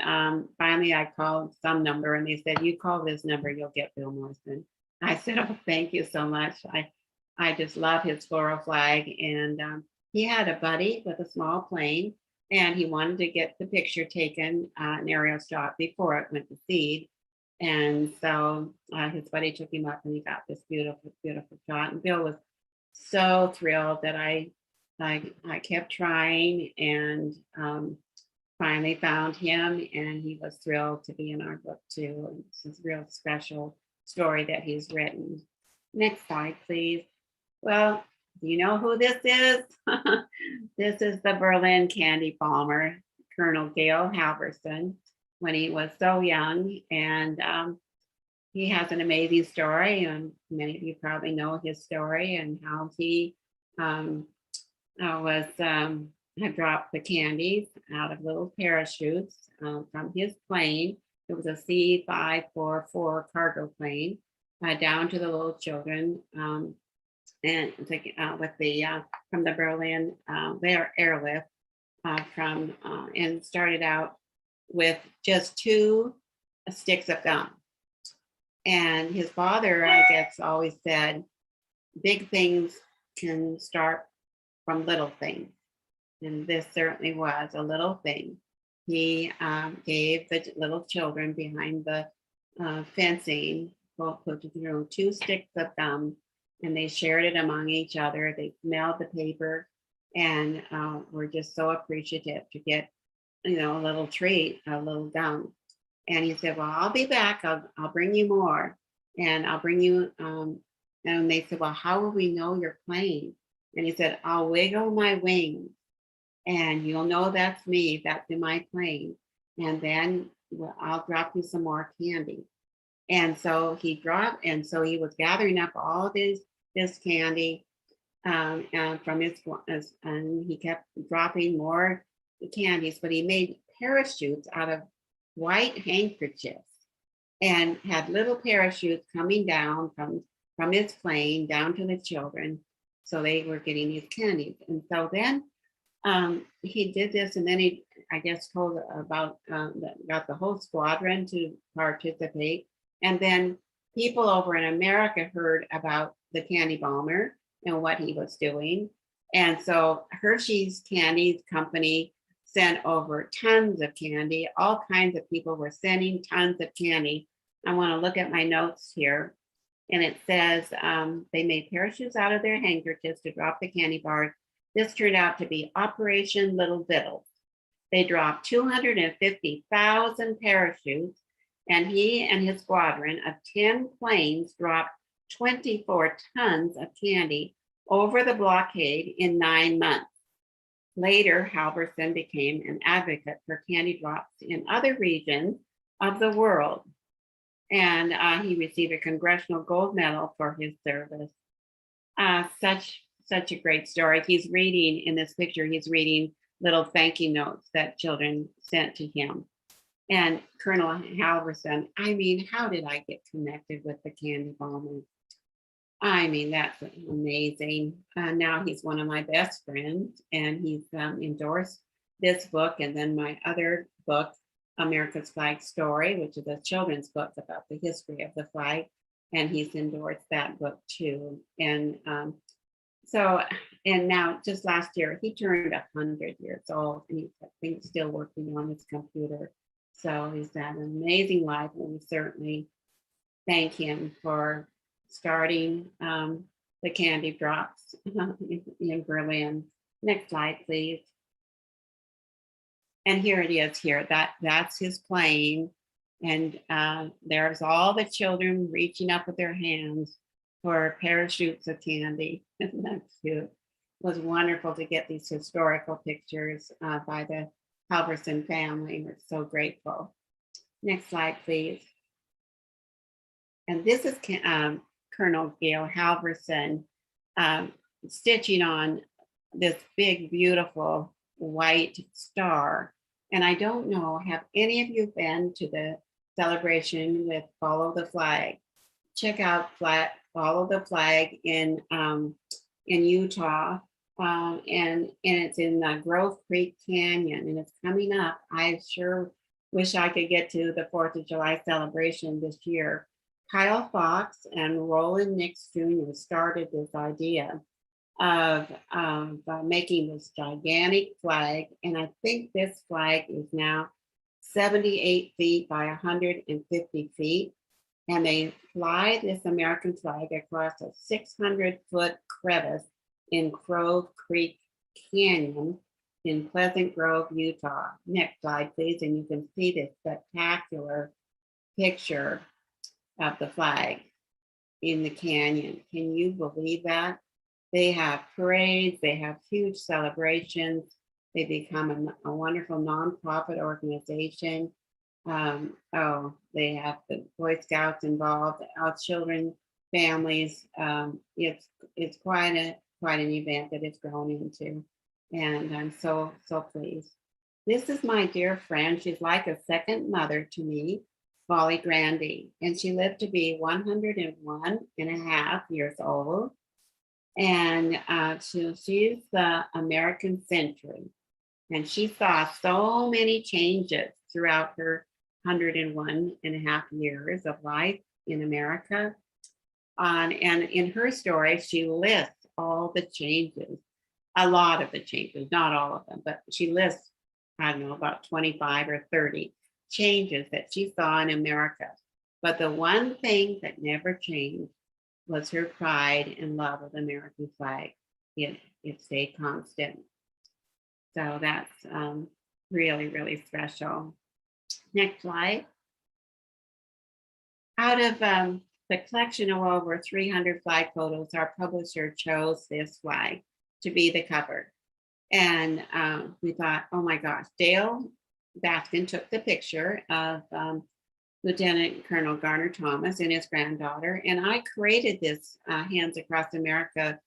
finally I called some number, and they said, you call this number, you'll get Bill Morrison. I said, oh, thank you so much. I just love his floral flag. And he had a buddy with a small plane, and he wanted to get the picture taken, an aerial shot, before it went to seed. And so his buddy took him up, and he got this beautiful, beautiful shot. And Bill was so thrilled that I kept trying, and finally found him, and he was thrilled to be in our book too. It's a real special story that he's written. Next slide, please. Well, do you know who this is? This is the Berlin Candy Palmer, Colonel Gail Halverson, when he was so young. And he has an amazing story, and many of you probably know his story, and how he had dropped the candies out of little parachutes from his plane. It was a C-544 cargo plane, down to the little children, and with from the Berlin their airlift and started out with just 2 sticks of gum. And his father, I guess, always said, big things can start from little things. And this certainly was a little thing. He gave the little children behind the fencing, well, put through 2 sticks of gum, and they shared it among each other. They smelled the paper and were just so appreciative to get, a little treat, a little gum. And he said, well, I'll be back. I'll bring you more. And I'll bring you, and they said, well, how will we know you're playing? And he said, I'll wiggle my wings and you'll know that's me. That's in my plane. And then I'll drop you some more candy. And so he was gathering up all this candy and from and he kept dropping more candies, but he made parachutes out of white handkerchiefs and had little parachutes coming down from his plane down to the children. So they were getting these candies. And so then he did this, and then he, I guess, told about got the whole squadron to participate. And then people over in America heard about the candy bomber and what he was doing. And so Hershey's Candy Company sent over tons of candy. All kinds of people were sending tons of candy. I want to look at my notes here. And it says they made parachutes out of their handkerchiefs to drop the candy bars. This turned out to be Operation Little Vittles. They dropped 250,000 parachutes, and he and his squadron of 10 planes dropped 24 tons of candy over the blockade in 9 months. Later, Halverson became an advocate for candy drops in other regions of the world, and he received a Congressional Gold Medal for his service. Such a great story. He's reading in this picture, he's reading little thank you notes that children sent to him. And Colonel Halverson, I mean, how did I get connected with the candy bomber? I mean, that's amazing. Now he's one of my best friends, and he's endorsed this book and then my other book, America's Flag Story, which is a children's book about the history of the flag. And he's endorsed that book too. And and now just last year, he turned 100 years old, and he's, I think, still working on his computer. So he's had an amazing life, and we certainly thank him for starting the candy drops in Berlin. Next slide, please. And here it is here. That's his plane. And there's all the children reaching up with their hands for parachutes of candy. Isn't that cute? It was wonderful to get these historical pictures by the Halverson family. We're so grateful. Next slide, please. And this is Colonel Gail Halverson stitching on this big, beautiful white star. And I don't know, have any of you been to the celebration with Follow the Flag? Check out Follow the Flag in Utah, and it's in the Grove Creek Canyon, and it's coming up. I sure wish I could get to the 4th of July celebration this year. Kyle Fox and Roland Nix Jr. started this idea of making this gigantic flag, and I think this flag is now 78 feet by 150 feet. And they fly this American flag across a 600-foot crevice in Grove Creek Canyon in Pleasant Grove, Utah. Next slide, please. And you can see this spectacular picture of the flag in the canyon. Can you believe that? They have parades, they have huge celebrations. They become a wonderful nonprofit organization. They have the Boy Scouts involved, our children, families. It's quite an event that it's grown into, and I'm so pleased. This is my dear friend. She's like a second mother to me, Molly Grandy, and she lived to be 101 and a half years old. And she's the American century, and she saw so many changes throughout her 101 and a half years of life. in America. And in her story, she lists all the changes, a lot of the changes, not all of them, but she lists, I don't know, about 25 or 30 changes that she saw in America. But the one thing that never changed was her pride and love of the American flag. It stayed constant. So that's really, really special. Next slide. Out of the collection of over 300 flag photos, our publisher chose this flag to be the cover. And we thought, oh my gosh, Dale Baskin took the picture of Lieutenant Colonel Garner Thomas and his granddaughter. And I created this Hands Across America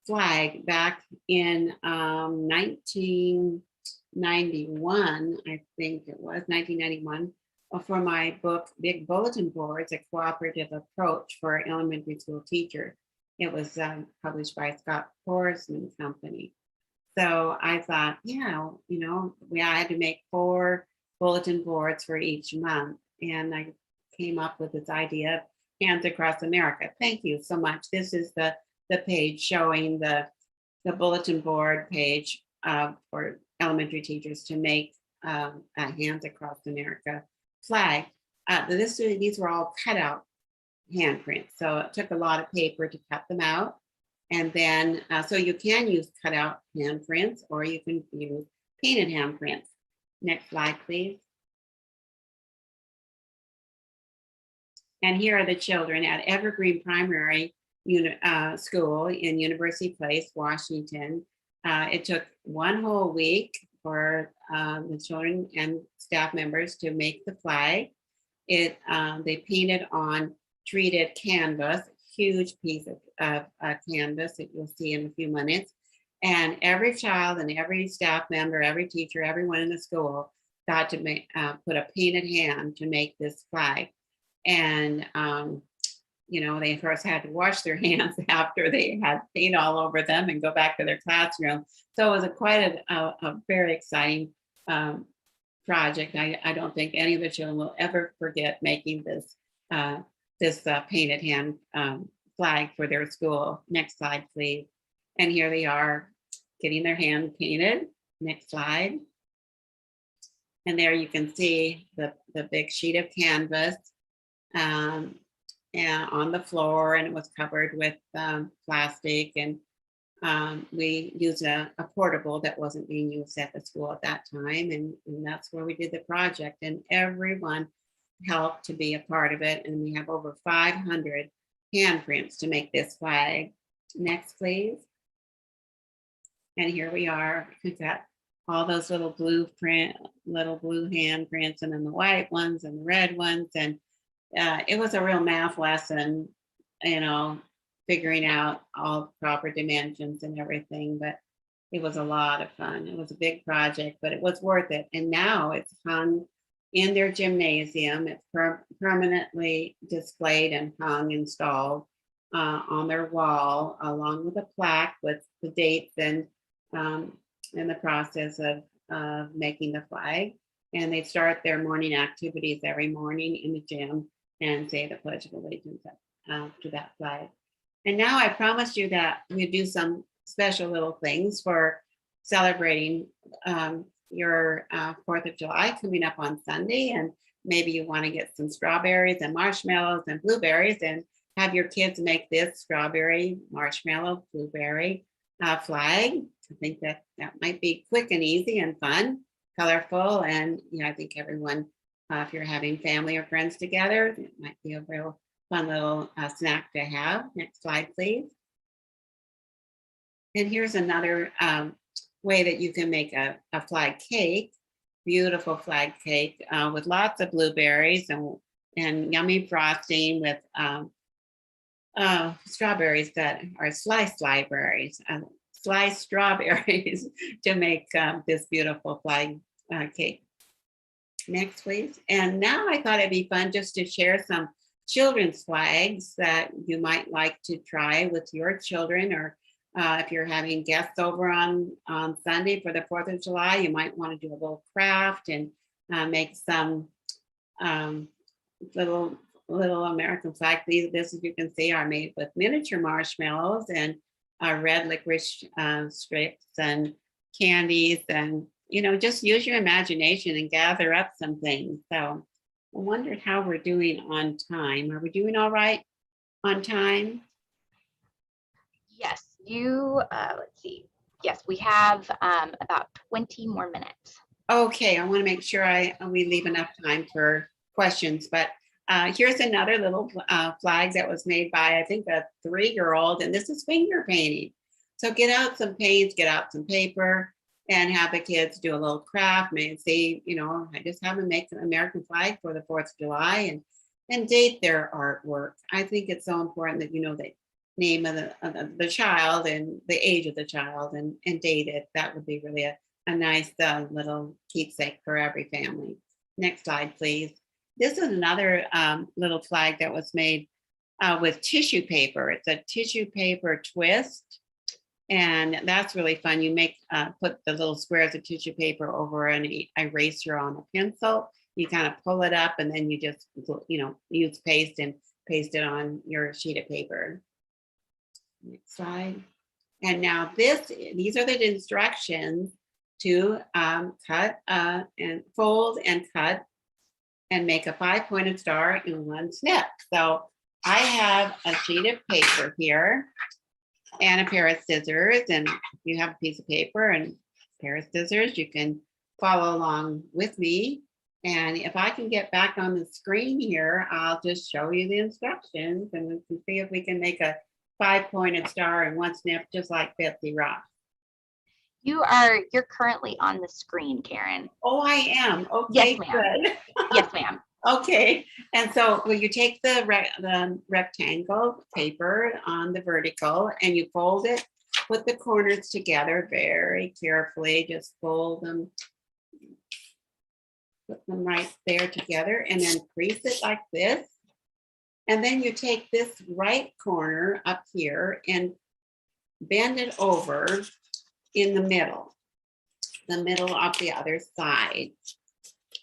flag back in 1991, I think it was 1991, for my book, Big Bulletin Boards, a cooperative approach for elementary school teachers. It was published by Scott Forsman Company. So I thought, yeah, I had to make 4 bulletin boards for each month. And I came up with this idea of Hands Across America. Thank you so much. This is the page showing the bulletin board page for elementary teachers to make a Hands Across America flag. These were all cut out handprints. So it took a lot of paper to cut them out. And then, so you can use cut out handprints or you can use painted handprints. Next slide, please. And here are the children at Evergreen Primary School in University Place, Washington. It took 1 whole week for the children and staff members to make the flag. They painted on treated canvas, huge piece of canvas that you'll see in a few minutes. And every child and every staff member, every teacher, everyone in the school got to put a painted hand to make this flag. And they of course had to wash their hands after they had paint all over them and go back to their classroom. So it was quite a very exciting project. I don't think any of the children will ever forget making this painted hand flag for their school. Next slide, please. And here they are getting their hand painted. Next slide. And there you can see the big sheet of canvas and on the floor, and it was covered with plastic. And we used a portable that wasn't being used at the school at that time. And that's where we did the project. And everyone helped to be a part of it. And we have over 500 handprints to make this flag. Next, please. And here we are. We've got all those little blue handprints, and then the white ones and the red ones. And it was a real math lesson, figuring out all the proper dimensions and everything, but it was a lot of fun. It was a big project, but it was worth it. And now it's hung in their gymnasium. It's permanently displayed and installed on their wall, along with a plaque with the dates and the process of making the flag. And they start their morning activities every morning in the gym and say the Pledge of Allegiance to that flag. And now I promised you that we'd do some special little things for celebrating your 4th of July coming up on Sunday. And maybe you want to get some strawberries and marshmallows and blueberries and have your kids make this strawberry, marshmallow, blueberry flag. I think that might be quick and easy and fun, colorful. And I think everyone, if you're having family or friends together, it might be a real fun little snack to have. Next slide, please. And here's another way that you can make a flag cake, beautiful flag cake with lots of blueberries and yummy frosting with strawberries that are sliced strawberries to make this beautiful flag cake. Next, please. And now I thought it'd be fun just to share some children's flags that you might like to try with your children, or if you're having guests over on Sunday for the 4th of July, you might want to do a little craft and make some little little American flag. This, as you can see, are made with miniature marshmallows and red licorice strips and candies, and just use your imagination and gather up some things. So I wondered how we're doing on time. Are we doing all right on time? Yes, let's see. Yes, we have about 20 more minutes. Okay, I want to make sure we leave enough time for questions, but here's another little flag that was made by, I think, a 3-year-old, and this is finger painting. So get out some paints, get out some paper, and have the kids do a little craft. Maybe say, I just have them make an American flag for the 4th of July and date their artwork. I think it's so important that the name of the child and the age of the child and date it. That would be really a nice little keepsake for every family. Next slide, please. This is another little flag that was made with tissue paper. It's a tissue paper twist, and that's really fun. You put the little squares of tissue paper over an eraser on a pencil. You kind of pull it up, and then you just use paste and paste it on your sheet of paper. Next slide. And now these are the instructions to cut and fold and cut and make a 5-pointed star in one snip. So I have a sheet of paper here and a pair of scissors, and if you have a piece of paper and a pair of scissors, you can follow along with me. And if I can get back on the screen here, I'll just show you the instructions, and we can see if we can make a 5-pointed star in one snip, just like Betsy Ross. You're currently on the screen, Karen. Oh, I am. Okay, yes, ma'am. good. Yes, ma'am. Okay, and so you take the rectangle paper on the vertical and you fold it, put the corners together very carefully, just fold them, put them right there together, and then crease it like this. And then you take this right corner up here and bend it over in the middle of the other side.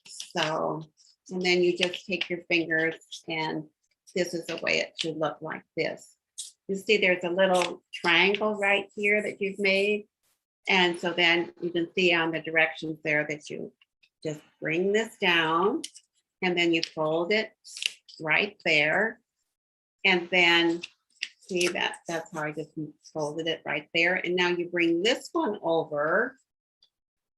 So, and then you just take your fingers, and this is the way it should look, like this. You see there's a little triangle right here that you've made. And so then you can see on the directions there that you just bring this down, and then you fold it right there. And then see that's how I just folded it right there. And now you bring this one over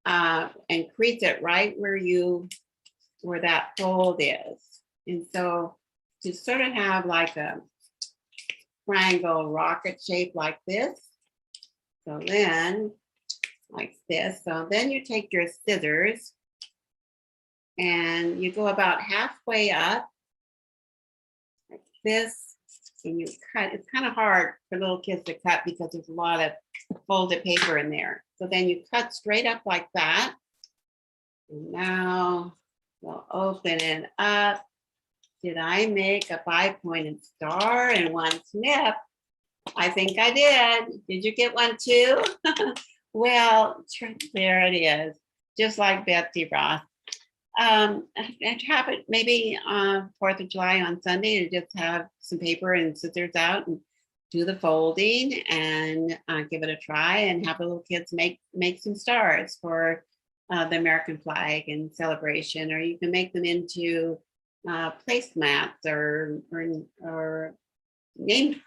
and crease it right where that fold is. And so to sort of have like a triangle rocket shape like this. So then like this. So then you take your scissors and you go about halfway up like this, and you cut. It's kind of hard for little kids to cut because there's a lot of folded paper in there. So then you cut straight up like that. And now we'll open it up. Did I make a 5-pointed star in one snip? I think I did. Did you get one too? Well, there it is, just like Betsy Ross. I have it maybe 4th of July on Sunday to just have some paper and scissors out and do the folding and give it a try and have the little kids make some stars for the American flag and celebration, or you can make them into placemats or name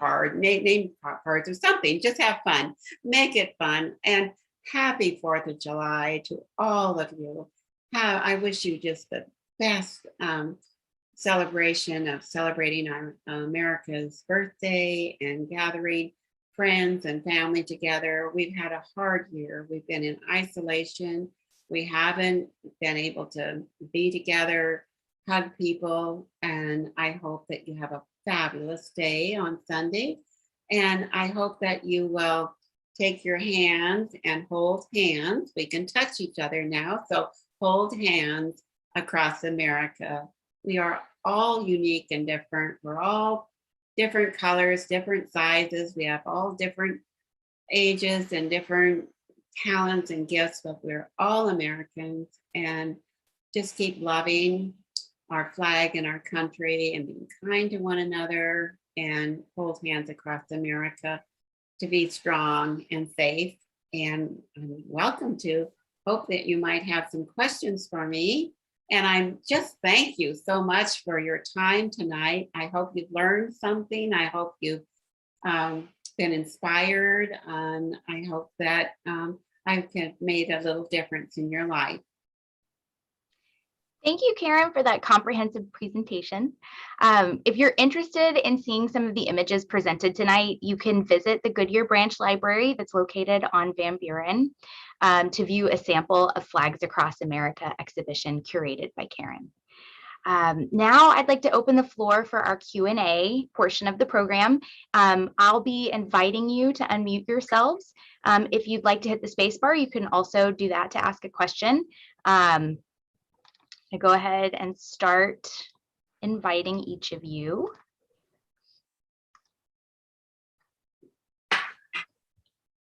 cards or something. Just have fun, make it fun, and happy 4th of July to all of you. I wish you just the best celebration of celebrating our America's birthday and gathering friends and family together. We've had a hard year. We've been in isolation. We haven't been able to be together, hug people, and I hope that you have a fabulous day on Sunday. And I hope that you will take your hands and hold hands. We can touch each other now, so hold hands across America. We are all unique and different. We're all different colors, different sizes. We have all different ages and different talents and gifts, but we're all Americans. And just keep loving our flag and our country and being kind to one another and hold hands across America to be strong and safe. And I'm welcome to hope that you might have some questions for me. And I'm just thank you so much for your time tonight. I hope you've learned something. I hope you've been inspired. And I hope that I've made a little difference in your life. Thank you, Karen, for that comprehensive presentation. If you're interested in seeing some of the images presented tonight, you can visit the Goodyear Branch Library that's located on Van Buren to view a sample of Flags Across America exhibition curated by Karen. Now I'd like to open the floor for our Q&A portion of the program. I'll be inviting you to unmute yourselves. If you'd like to hit the space bar, you can also do that to ask a question. I go ahead and start inviting each of you.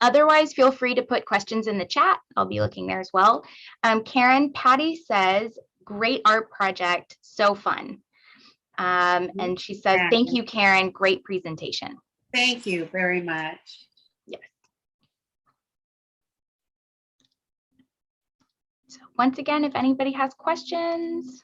Otherwise, feel free to put questions in the chat. I'll be looking there as well. Karen, Patty says, great art project, so fun. And she says, thank you, Karen, great presentation. Thank you very much. Yes. So once again, if anybody has questions.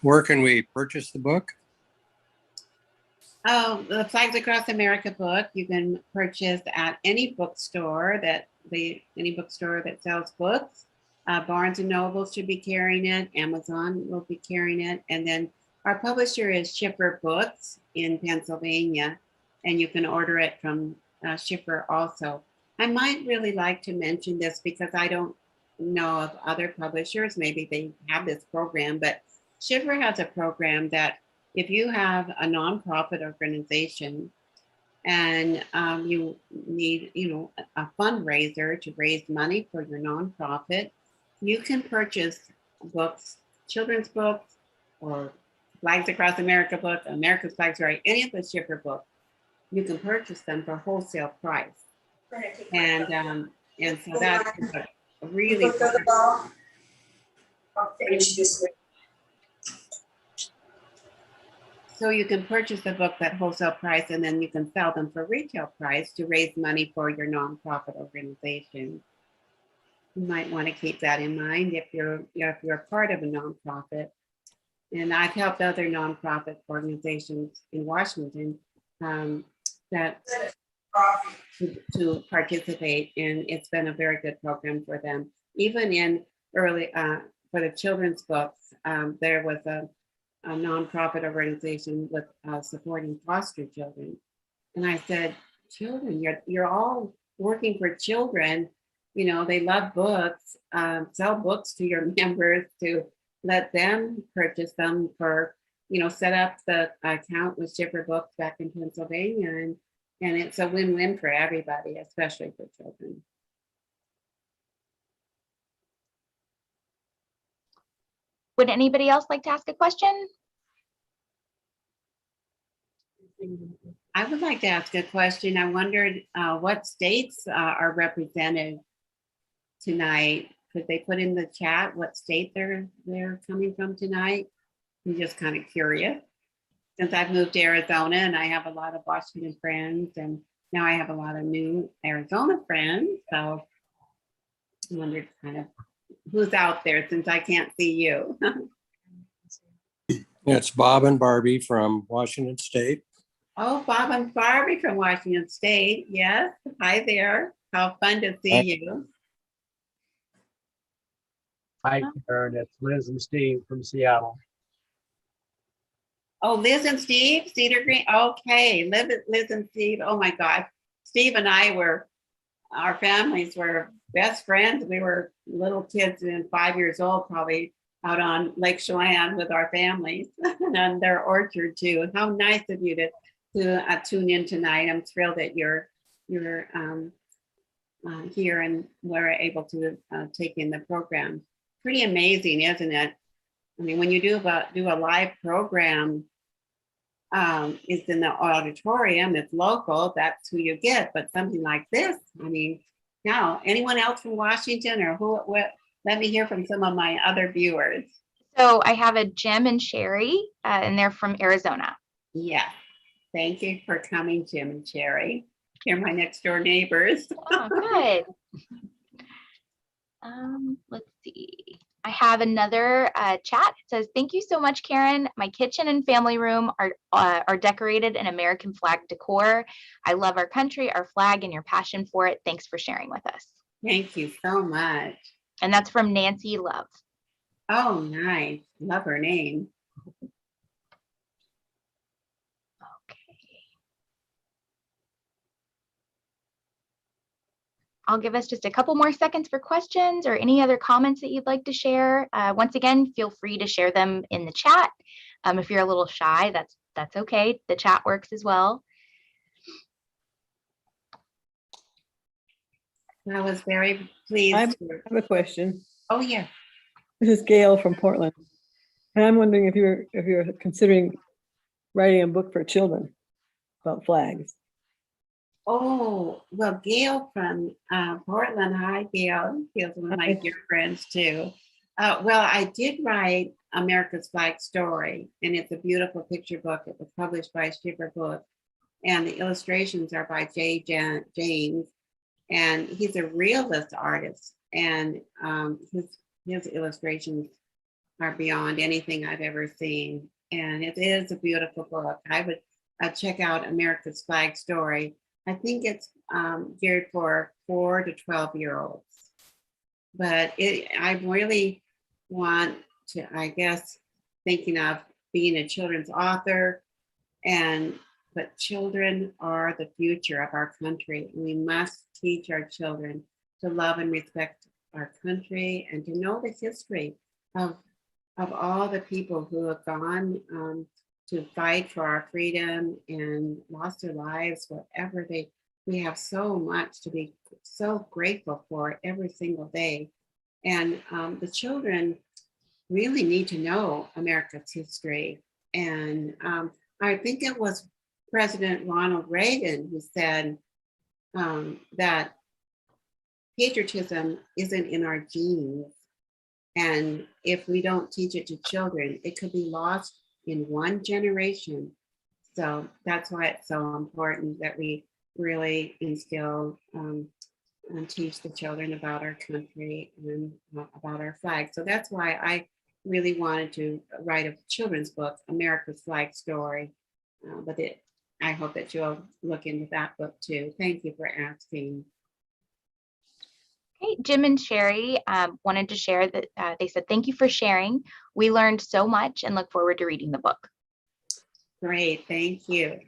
Where can we purchase the book? Oh, the Flags Across America book you can purchase at any bookstore that sells books. Barnes and Noble should be carrying it. Amazon will be carrying it, and then our publisher is Schiffer Books in Pennsylvania, and you can order it from Schiffer also. I might really like to mention this because I don't know of other publishers. Maybe they have this program, but Schiffer has a program that if you have a nonprofit organization and you need, a fundraiser to raise money for your nonprofit, you can purchase books, children's books, or Flags Across America book, America's Flags Right, any of the Schiffer books. You can purchase them for wholesale price, and so that's a really. So you can purchase the book at wholesale price, and then you can sell them for retail price to raise money for your nonprofit organization. You might want to keep that in mind if you're part of a nonprofit. And I've helped other nonprofit organizations in Washington that to participate, and it's been a very good program for them. Even in early for the children's books, there was a nonprofit organization with supporting foster children, and I said, "Children, you're all working for children. They love books. Sell books to your members to let them purchase them for, set up the account with Schiffer Books back in Pennsylvania, and it's a win-win for everybody, especially for children." Would anybody else like to ask a question? I would like to ask a question. I wondered what states are represented tonight. Could they put in the chat what state they're coming from tonight? I'm just kind of curious. Since I've moved to Arizona and I have a lot of Washington friends, and now I have a lot of new Arizona friends. So I wondered kind of who's out there since I can't see you. It's Bob and Barbie from Washington State. Oh, Bob and Barbie from Washington State. Yes. Hi there. How fun to see you. Hi, Karen. It's Liz and Steve from Seattle. Oh, Liz and Steve, Cedar Green. Okay, Liz and Steve. Oh my gosh. Steve and I our families were best friends. We were little kids and 5 years old, probably out on Lake Chelan with our families and on their orchard too. And how nice of you to tune in tonight. I'm thrilled that you're here and we're able to take in the program. Pretty amazing, isn't it? I mean, when you do a live program, is in the auditorium, it's local, that's who you get. But something like this, I mean, now, anyone else from Washington or who, what, let me hear from some of my other viewers. So I have a Jim and Sherry, and they're from Arizona. Yes, thank you for coming, Jim and Sherry. You're my next door neighbors. Oh, good. Let's see. I have another chat. It says, "Thank you so much, Karen. My kitchen and family room are decorated in American flag decor. I love our country, our flag, and your passion for it. Thanks for sharing with us." Thank you so much. And that's from Nancy Love. Oh, nice. Love her name. Okay. I'll give us just a couple more seconds for questions or any other comments that you'd like to share. Once again, feel free to share them in the chat. If you're a little shy, that's okay. The chat works as well. I was very pleased. I have a question. Oh, yeah. This is Gail from Portland. And I'm wondering if you're considering writing a book for children about flags. Oh, well, Gail from Portland. Hi, Gail. Gail's one of my Hi. dear friends, too. Well, I did write America's Flag Story, and it's a beautiful picture book. It was published by Shipper Book, and the illustrations are by James, and he's a realist artist, and his illustrations are beyond anything I've ever seen, and it is a beautiful book. I would check out America's Flag Story. I think it's geared for 4 to 12-year-olds, but I really want to, I guess, thinking of being a children's author, but children are the future of our country. We must teach our children to love and respect our country and to know the history of all the people who have gone to fight for our freedom and lost their lives, whatever we have so much to be so grateful for every single day. And the children really need to know America's history. And I think it was President Ronald Reagan who said that patriotism isn't in our genes. And if we don't teach it to children, it could be lost in one generation. So that's why it's so important that we really instill and teach the children about our country and about our flag. So that's why I really wanted to write a children's book, America's Flag Story. I hope that you'll look into that book too. Thank you for asking. Okay, Jim and Sherry wanted to share that they said, "Thank you for sharing. We learned so much and look forward to reading the book." Great, thank you.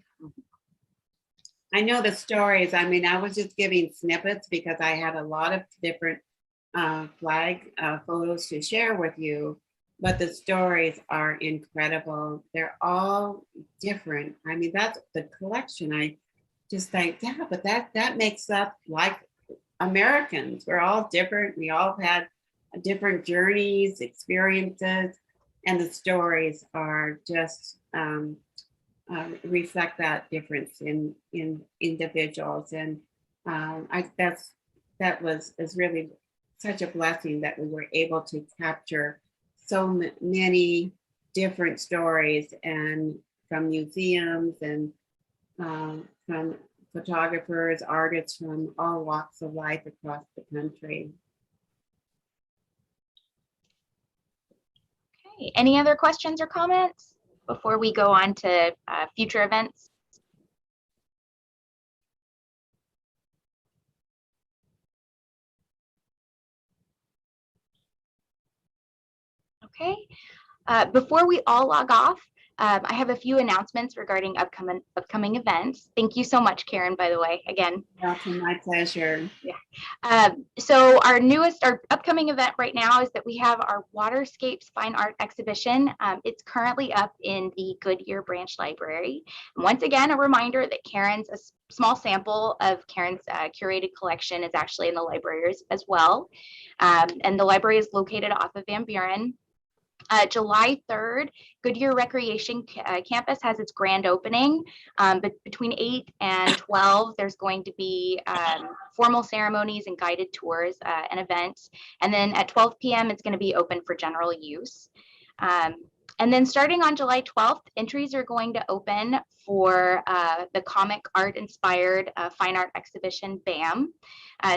I know the stories. I mean, I was just giving snippets because I had a lot of different flag photos to share with you, but the stories are incredible. They're all different. I mean, that's the collection. I just think, yeah, but that makes up like Americans. We're all different. We all had different journeys, experiences, and the stories are just reflect that difference in individuals. And that is really such a blessing that we were able to capture so many different stories and from museums and from photographers, artists from all walks of life across the country. Okay, any other questions or comments before we go on to future events? Okay, before we all log off, I have a few announcements regarding upcoming events. Thank you so much, Karen, by the way, again. Welcome, my pleasure. Yeah. So our upcoming event right now is that we have our Waterscapes Fine Art Exhibition. It's currently up in the Goodyear Branch Library. And once again, a reminder that a small sample of Karen's curated collection is actually in the library as well. And the library is located off of Van Buren. July 3rd, Goodyear Recreation Campus has its grand opening. But between 8 and 12, there's going to be formal ceremonies and guided tours and events. And then at 12 p.m., it's going to be open for general use. And then starting on July 12th, entries are going to open for the comic art inspired fine art exhibition, BAM.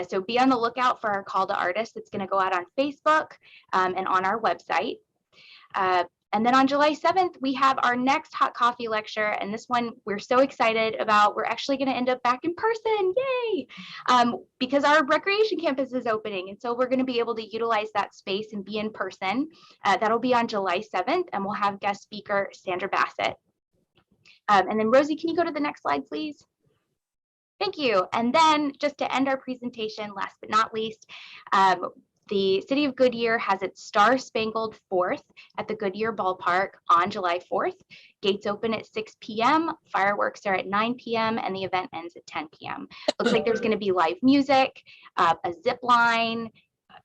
So be on the lookout for our call to artists. It's going to go out on Facebook and on our website. And then on July 7th, we have our next hot coffee lecture. And this one we're so excited about. We're actually going to end up back in person. Yay! Because our recreation campus is opening. And so we're going to be able to utilize that space and be in person. That'll be on July 7th. And we'll have guest speaker Sandra Bassett. And then Rosie, can you go to the next slide, please? Thank you. And then just to end our presentation, last but not least, the City of Goodyear has its Star Spangled 4th at the Goodyear Ballpark on July 4th. Gates open at 6 p.m., fireworks are at 9 p.m., and the event ends at 10 p.m. Looks like there's going to be live music, a zip line,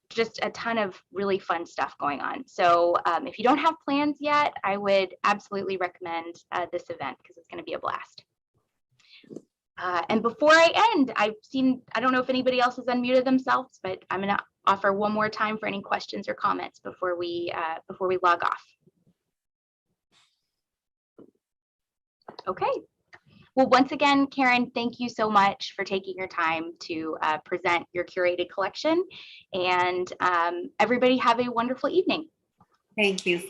just a ton of really fun stuff going on. So if you don't have plans yet, I would absolutely recommend this event because it's going to be a blast. And before I end, I don't know if anybody else has unmuted themselves, but I'm going to offer one more time for any questions or comments before we log off. Okay. Well, once again, Karen, thank you so much for taking your time to present your curated collection. And everybody have a wonderful evening. Thank you so much.